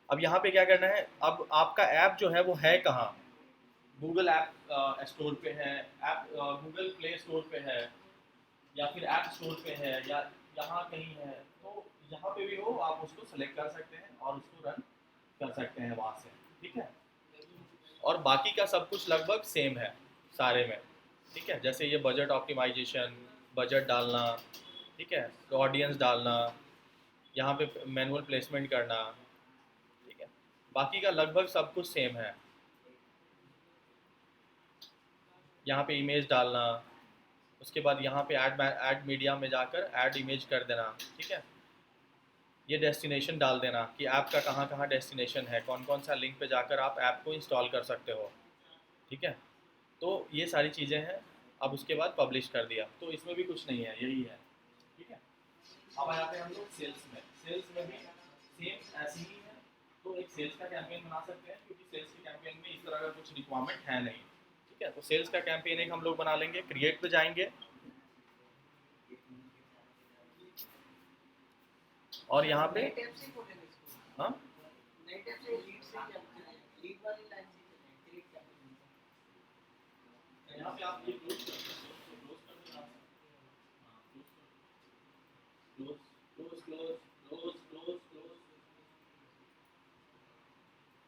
अब यहाँ पे क्या करना है, अब आपका ऐप जो है वो है कहाँ? गूगल ऐप स्टोर पे है, ऐप गूगल प्ले स्टोर पे है, या फिर ऐप स्टोर पे है, या यहाँ कहीं है। तो जहाँ पे भी हो आप उसको सेलेक्ट कर सकते हैं और उसको रन कर सकते हैं वहाँ से, ठीक है। और बाकी का सब कुछ लगभग सेम है सारे में, ठीक है। जैसे ये बजट ऑप्टिमाइजेशन, बजट डालना, ठीक है, ऑडियंस डालना, यहाँ पे मैनुअल प्लेसमेंट करना, ठीक है, बाकी का लगभग सब कुछ सेम है। यहाँ पे इमेज डालना, उसके बाद यहाँ पे ऐड मीडिया में जाकर ऐड इमेज कर देना, ठीक है। ये डेस्टिनेशन डाल देना कि ऐप का कहाँ कहाँ डेस्टिनेशन है, कौन कौन सा लिंक पे जाकर आप ऐप को इंस्टॉल कर सकते हो, ठीक है। तो ये सारी चीज़ें हैं। अब उसके बाद पब्लिश कर दिया, तो इसमें भी कुछ नहीं है, यही है, ठीक है। अब आ जाते हैं हम लोग सेल्स में। सेल्स में भी सेम ऐसी ही है। तो एक सेल्स का कैंपेन बना सकते हैं, क्योंकि सेल्स के कैंपेन में इस तरह का कुछ रिक्वायरमेंट है नहीं, ठीक है। तो सेल्स का कैंपेन एक हम लोग बना लेंगे, क्रिएट पे जाएंगे और यहाँ पे नए टैब से ही खोलेंगे इसको। हाँ, नए टैब से लीड से ही चलेंगे, लीड वाली लाइन से ही चलेंगे, क्रिएट कैंपेन। यहाँ पे आप ये क्लोज कर सकते हो, तो क्लोज कर देना। हाँ, close close close close close close.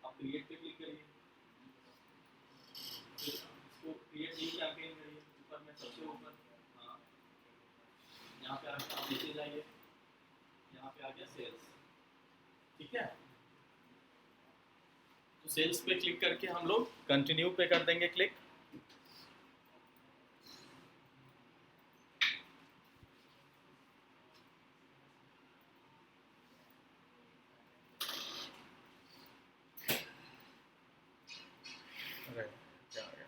आप क्रिएट पे क्लिक करिए, फिर इसको क्रिएट न्यू कैंपेन करिए, ऊपर में सबसे ऊपर। हाँ, यहाँ पे आप नीचे जाइए, यहाँ पे आ गया सेल्स, ठीक है। तो सेल्स पे क्लिक करके हम लोग कंटिन्यू पे कर देंगे क्लिक। अरे क्या आ गया?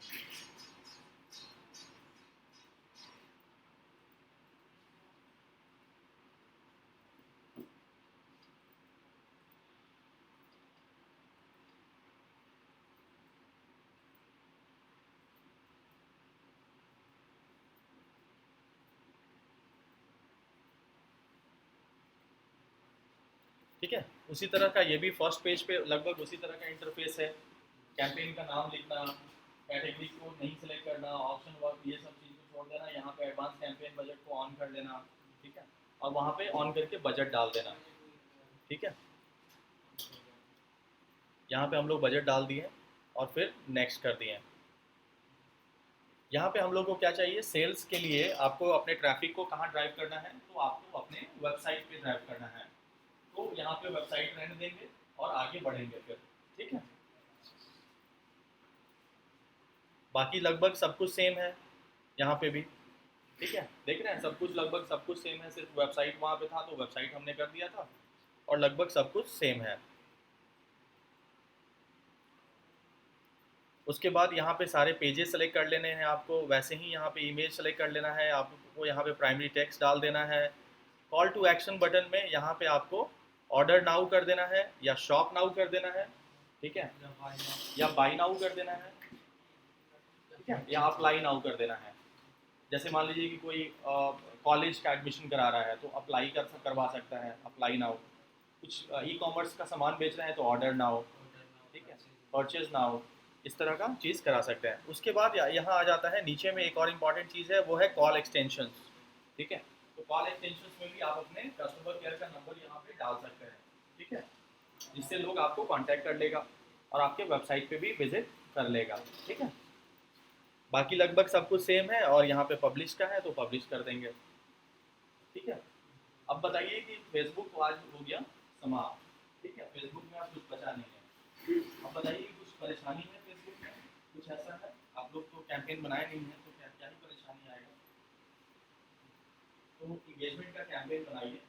ठीक है। उसी तरह का ये भी फर्स्ट पेज पे लगभग उसी तरह का इंटरफेस है। कैंपेन का नाम लिखना, कैटेगरी को नहीं सिलेक्ट करना, ऑप्शन वर्क, ये सब चीज़ को छोड़ देना, यहाँ पे एडवांस कैंपेन बजट को ऑन कर देना, ठीक है, और वहाँ पे ऑन करके बजट डाल देना, ठीक है। यहाँ पे हम लोग बजट डाल दिए और फिर नेक्स्ट कर दिए। यहाँ पे हम लोग को क्या चाहिए, सेल्स के लिए आपको अपने ट्रैफिक को कहाँ ड्राइव करना है, तो आपको अपने वेबसाइट पे ड्राइव करना है। तो यहाँ पे वेबसाइट रहने देंगे और आगे बढ़ेंगे फिर, ठीक है। बाकी लगभग सब कुछ सेम है यहाँ पे भी, ठीक है। देख रहे हैं सब कुछ लगभग सब कुछ सेम है, सिर्फ वेबसाइट वहाँ पे था तो वेबसाइट हमने कर दिया था, और लगभग सब कुछ सेम है। उसके बाद यहाँ पे सारे पेजेस सेलेक्ट कर लेने हैं आपको, वैसे ही यहाँ पे इमेज सेलेक्ट कर लेना है आपको, यहाँ पे प्राइमरी टेक्स्ट डाल देना है। कॉल टू एक्शन बटन में यहाँ पे आपको ऑर्डर नाउ कर देना है या शॉप नाउ कर देना है, ठीक है, या बाई नाउ कर देना है, ठीक है, या अप्लाई नाउ कर देना है। जैसे मान लीजिए कि कोई कॉलेज का एडमिशन करा रहा है तो अप्लाई करवा सकता है, अप्लाई नाउ। कुछ ई कॉमर्स का सामान बेच रहे हैं तो ऑर्डर नाउ, ठीक है, परचेज नाउ, इस तरह का चीज़ करा सकते हैं। उसके बाद यहाँ आ जाता है नीचे में एक और इम्पॉर्टेंट चीज़ है, वो है कॉल एक्सटेंशंस, ठीक है। तो कॉल एक्सटेंशंस में भी आप अपने कस्टमर केयर का नंबर यहाँ पे डाल सकते हैं, ठीक है, जिससे लोग आपको कांटेक्ट कर लेगा और आपके वेबसाइट पे भी विजिट कर लेगा, ठीक है। बाकी लगभग सब कुछ सेम है, और यहाँ पे पब्लिश का है तो पब्लिश कर देंगे, ठीक है। अब बताइए कि फेसबुक आज हो गया समाप्त, ठीक है, फेसबुक में आप कुछ बचा नहीं है। अब बताइए कि कुछ परेशानी है फेसबुक में, कुछ ऐसा है, आप लोग तो कैंपेन बनाए नहीं है तो क्या क्या ही परेशानी आएगा। तो इंगेजमेंट का कैंपेन बनाइए,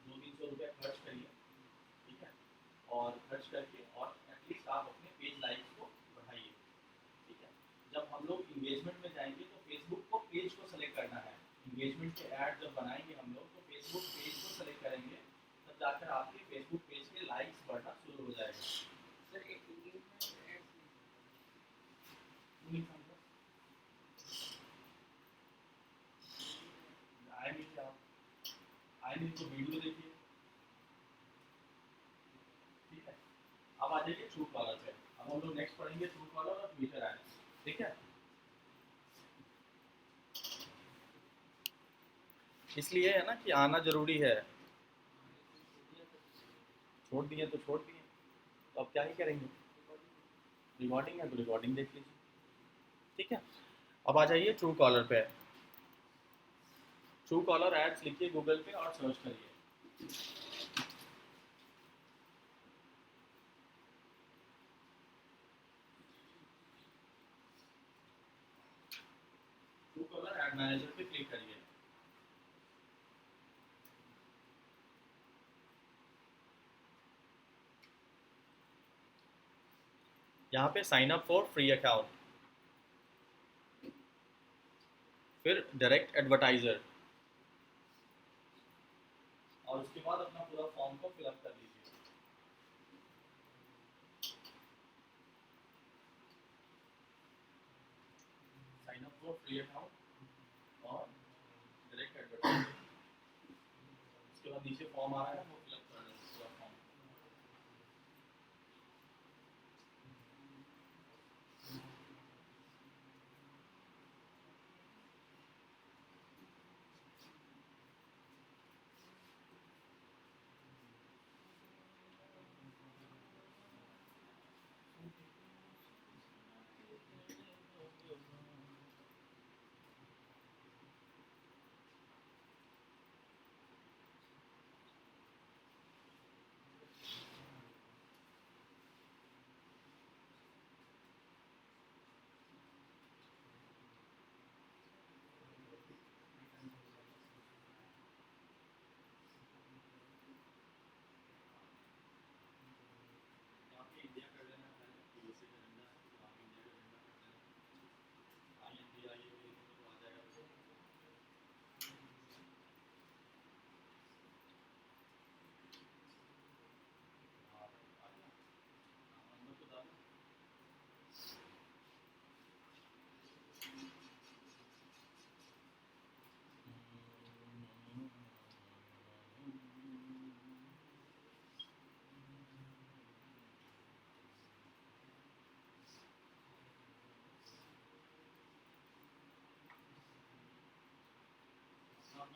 200-300 रुपये खर्च करिए, ठीक है, और खर्च करके और एटलीस्ट आप अपने पेज लाइक्स को बढ़ाइए, ठीक है। जब हम लोग इंगेजमेंट में जाएंगे तो फेसबुक को पेज को सेलेक्ट करना है। इंगेजमेंट के ऐड जब बनाएंगे हम लोग तो फेसबुक पेज को सेलेक्ट करेंगे, तब जाकर आपके फेसबुक पेज के लाइक्स बढ़ना शुरू हो जाएगा। सर एक engagement ads नहीं समझा? आए नहीं क्या आप? आए नहीं तो वीडियो देखिए, ठीक है। अब आ जाइए ट्रू कॉलर पे। अब हम लोग नेक्स्ट पढ़ेंगे ट्रू कॉलर और ट्विटर एड्स, ठीक है। इसलिए है ना कि आना जरूरी है, छोड़ दिए तो छोड़ दिए, तो अब क्या ही करेंगे। रिकॉर्डिंग है तो रिकॉर्डिंग देख लीजिए, ठीक है। अब आ जाइए ट्रू कॉलर पे। ट्रू कॉलर एड्स लिखिए गूगल पे और सर्च करिए। ट्रू कॉलर एड मैनेजर पे क्लिक करिए। यहाँ पे sign up for free account, फिर डायरेक्ट एडवर्टाइजर, और उसके बाद अपना पूरा फॉर्म को फिलअप कर लीजिए। Sign up for free account और डायरेक्ट एडवर्टाइजर, उसके बाद नीचे फॉर्म आ रहा है वो फिलअप कर देंगे पूरा फॉर्म।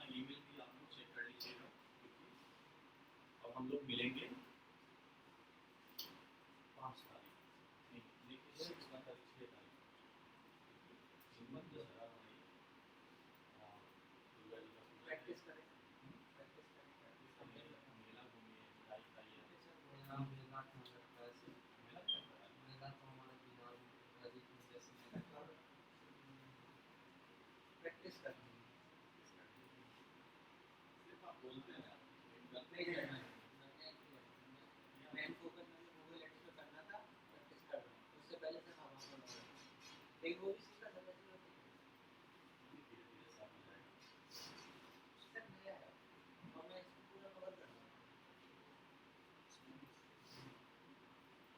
अपना ईमेल भी आप लोग चेक कर लीजिएगा, क्योंकि अब हम लोग मिलेंगे 5 तारीख, नहीं देखिए 16 तारीख 6 तारीख, हिम्मत दशहरा हमारी दुर्गा जी का पूजा प्रैक्टिस है। करें, प्रैक्टिस करें, प्रैक्टिस करिए, मेला घूमिए, मिठाई खाइए। मेला मेला कहाँ लगता है सर? मेला क्या होता है? मेला तो हमारे बिहार में गाजीपुर जैसे में लगता है। प्रैक्टिस करें। सिर्फ आप बोलते हैं, लेकिन करते नहीं क्या करना है? है, मेन फोकस मुझे गूगल एड्स पे करना था, प्रैक्टिस कर रहा हूँ। उससे पहले से हवा को लगा रहा हूँ। एक वो भी सीखा था वैसे होती है। धीरे धीरे सब हो जाएगा। सर नया है और मैं इसको पूरा कवर कर रहा हूँ।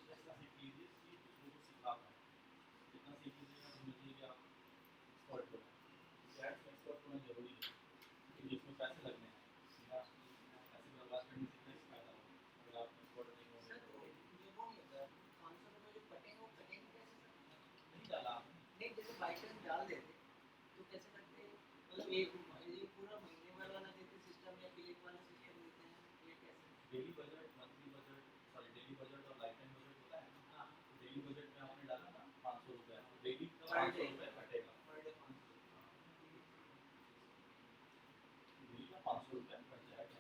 जैसा सीख लीजिए कि दूसरों को सिखा पाए। जितना सीख लीजिएगा समझिए कि आप एक्सपर्ट हो गए। एड्स में एक्सपर्ट होना जरूरी है, क्योंकि जिसमें पैसे लगने हैं, मेरा पैसे बर्बाद करने से क्या फायदा होगा अगर आप एक्सपर्ट नहीं होंगे। सर तो ये वो नहीं होता 500 रुपये जो कटेंगे वो कटेंगे कैसे सर? नहीं डाला आपने। नहीं जैसे बाई चांस डाल देते तो कैसे करते? मतलब एक ये पूरा महीने वाला ना देते सिस्टम या क्लिक वाला सिस्टम देते हैं ये कैसे? Daily budget, monthly budget, sorry daily budget और लाइफ टाइम बजट होता है ना। हाँ तो डेली बजट में आपने डाला ना 500 रुपये, तो डेली का पर 500 डे रुपये कटेगा। Per day 500। डेली का 500 रुपये कट जाएगा।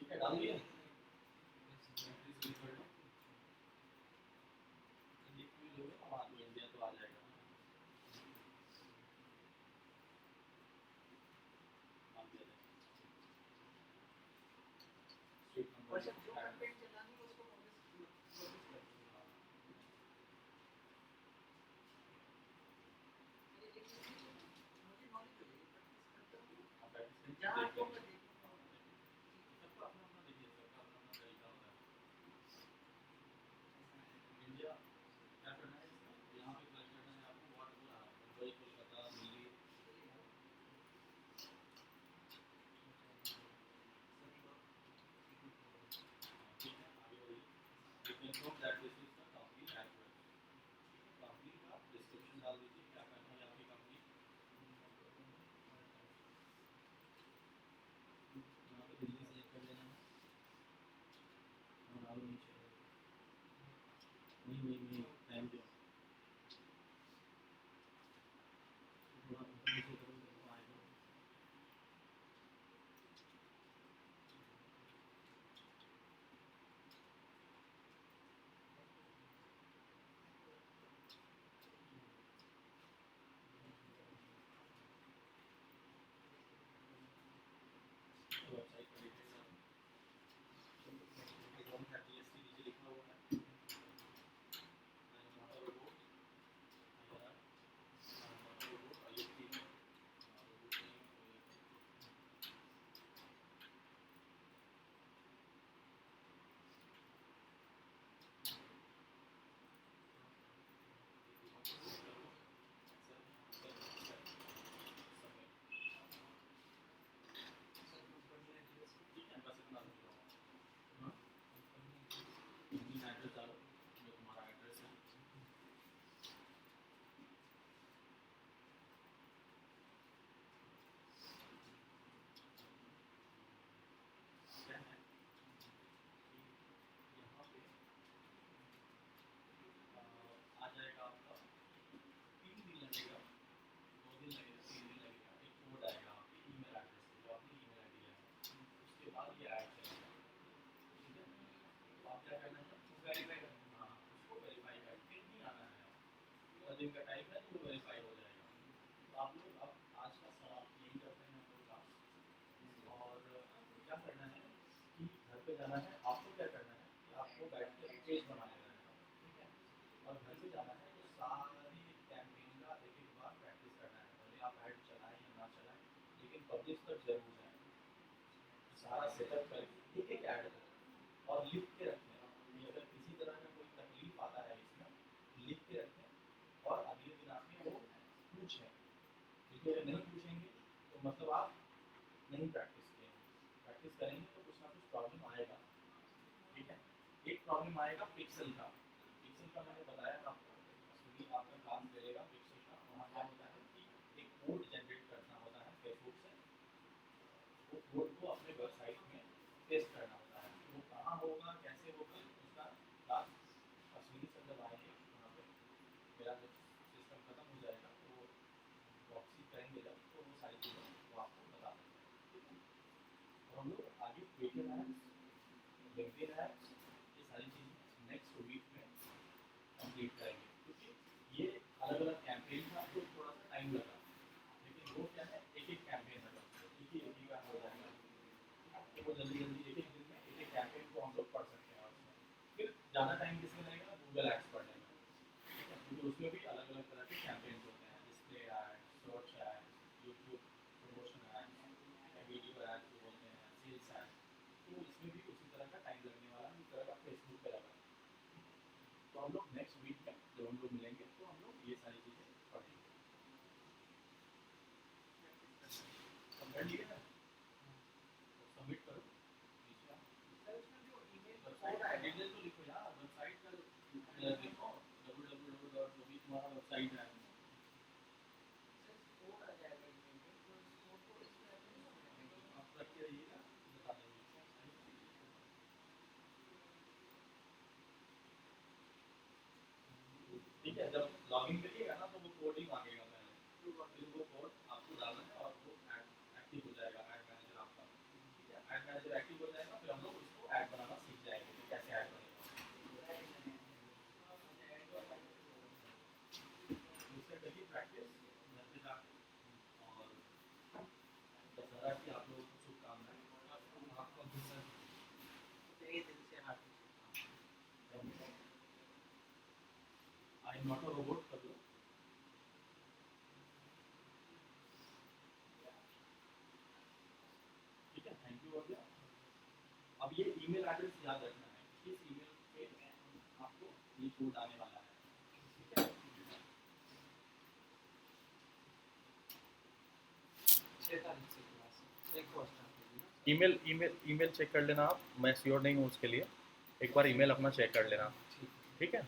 ठीक है, डाल दिया। एंट्री से कर लो, लिख भी लोगे ना वहाँ तो इंडिया तो आ जाएगा। नाम दिया जाएगा। स्ट्रीट और नंबर सर जो ऐड कंटेंट चलानी है उसको नोटिस कर दो। ये लेकिन मुझे नॉलेज हो जाएगी प्रैक्टिस करता हूँ आप प्रैक्टिस जहाँ देख आपको लेंगे। मैं देखूँगा सबका अपना अपना देखिए, सबका अपना अपना तरीका होता है। इंडिया क्या करना है इसमें, यहाँ पे क्लिक करना है आपको, व्हाट मुंबई, कोलकाता, दिल्ली। ठीक है, आगे बढ़िए। You can note that this is the company address. Company का डिस्क्रिप्शन डाल दीजिए, क्या करना है आपकी कंपनी। यहाँ पे दिल्ली सेलेक्ट कर लेना है और आगे नीचे नहीं टाइम दो, थोड़ा ऊपर नीचे करोगे तो आएगा। वेबसाइट का डिटेल्स डोंट हैव जीएसटी नीचे लिखा हुआ है। Motor robot IRR, motor robot IFT में रोबोट नहीं ठीक है, बस इतना समझ लो। हाँ, ईमेल एड्रेस डालो जो तुम्हारा एड्रेस है। क्या है कि यहाँ पे आ जाएगा आपका 3 दिन लगेगा, 2 दिन लगेगा, 3 दिन लगेगा, एक कोड आएगा आपके ईमेल एड्रेस पे जो आपने ईमेल आईडी है, उसके बाद ये ऐड चलेगा। ठीक है, तो आप क्या करना है, वेरीफाई करना हाँ उसको वेरीफाई कर फिर नहीं आना है। पूरा दिन का टाइम है तो वो वेरीफाई हो जाएगा। तो आप लोग अब आज का समाप्त यही करते हैं हम लोग क्लास। और क्या करना है कि घर पे जाना है, आपको क्या करना है कि आपको बैठ के पेज बना लेना है, ठीक है। और घर पे जाना है तो सारी कैंपेन का एक एक बार प्रैक्टिस करना है, भले आप ऐड चलाएं या ना चलाएं, लेकिन पब्लिश तक जरूर जाएं। सारा सेटअप करके एक एक ऐड को और लिख के रखें कि अगर किसी तरह का कोई तकलीफ आता है इसमें लिख के रखें और अगले दिन आके वो पूछें, क्योंकि अगर नहीं पूछेंगे तो मतलब आप नहीं प्रैक्टिस किए। प्रैक्टिस करेंगे तो कुछ ना कुछ प्रॉब्लम आएगा। ठीक है, एक प्रॉब्लम आएगा पिक्सल का। पिक्सल का मैंने बताया था आपको, आपका काम करेगा पिक्सल का। वहाँ क्या होता है कि एक कोड जनरेट हम लोग आगे ट्विटर एड्स, लिंक्डइन एड्स, ये सारी चीज़ें नेक्स्ट वीक में कंप्लीट करेंगे, क्योंकि ये अलग अलग कैंपेन था तो थोड़ा सा टाइम लगा, लेकिन वो क्या है एक एक कैंपेन है, एक ही का हो जाएगा, तो वो जल्दी जल्दी एक एक दिन में एक एक कैंपेन को हम लोग पढ़ सकते हैं। और उसमें फिर ज़्यादा टाइम किसमें लगेगा, गूगल एड्स पढ़ने में, ठीक है, क्योंकि उसमें भी अलग अलग तरह के कैंपेन होते हैं, display ads, search ads, YouTube promotion ads, video ads जो बोलते हैं, सेल्स एड्स, तो इसमें भी उसी तरह का टाइम लगने वाला है, उसी तरह का फेसबुक पे लगा। तो हम लोग नेक्स्ट वीक में जब हम लोग मिलेंगे तो हम लोग ये सारी चीज़ें पढ़ेंगे। कर लिए ना, तो सबमिट करो, नीचे आओ। सर उसमें जो ईमेल वेबसाइट का डिटेल तो लिखो यार, वेबसाइट का लिखो www.जो भी तुम्हारा वेबसाइट है। सर कोड आ जाएगा ईमेल में, तो इस कोड को इसमें ऐड नहीं करना है। आप रख के रहिएगा, बता देंगे। ठीक है, जब लॉगिन करिएगा ना तो वो कोड ही मांगेगा पहले, फिर वो कोड आपको डालना है और वो एक्टिव हो जाएगा ऐड मैनेजर आपका। ठीक है, ऐड मैनेजर एक्टिव हो जाएगा, फिर हम लोग उसको ऐड बनाना सीख जाएंगे कि कैसे ऐड बनेगा। उससे करिए प्रैक्टिस घर पे जाके, और दशहरा की आप लोगों को शुभकामनाएं। आपका भी सर तेरे दिल से Hardik I am not a robot कर लो। ठीक है, थैंक यू हो गया। अब ये ईमेल एड्रेस याद रखना है, किस ईमेल पे आपको ये कोड आने वाला है। ठीक है, ईमेल ईमेल ईमेल चेक कर लेना आप, मैं श्योर नहीं हूँ उसके लिए, एक बार ईमेल अपना चेक कर लेना। ठीक है।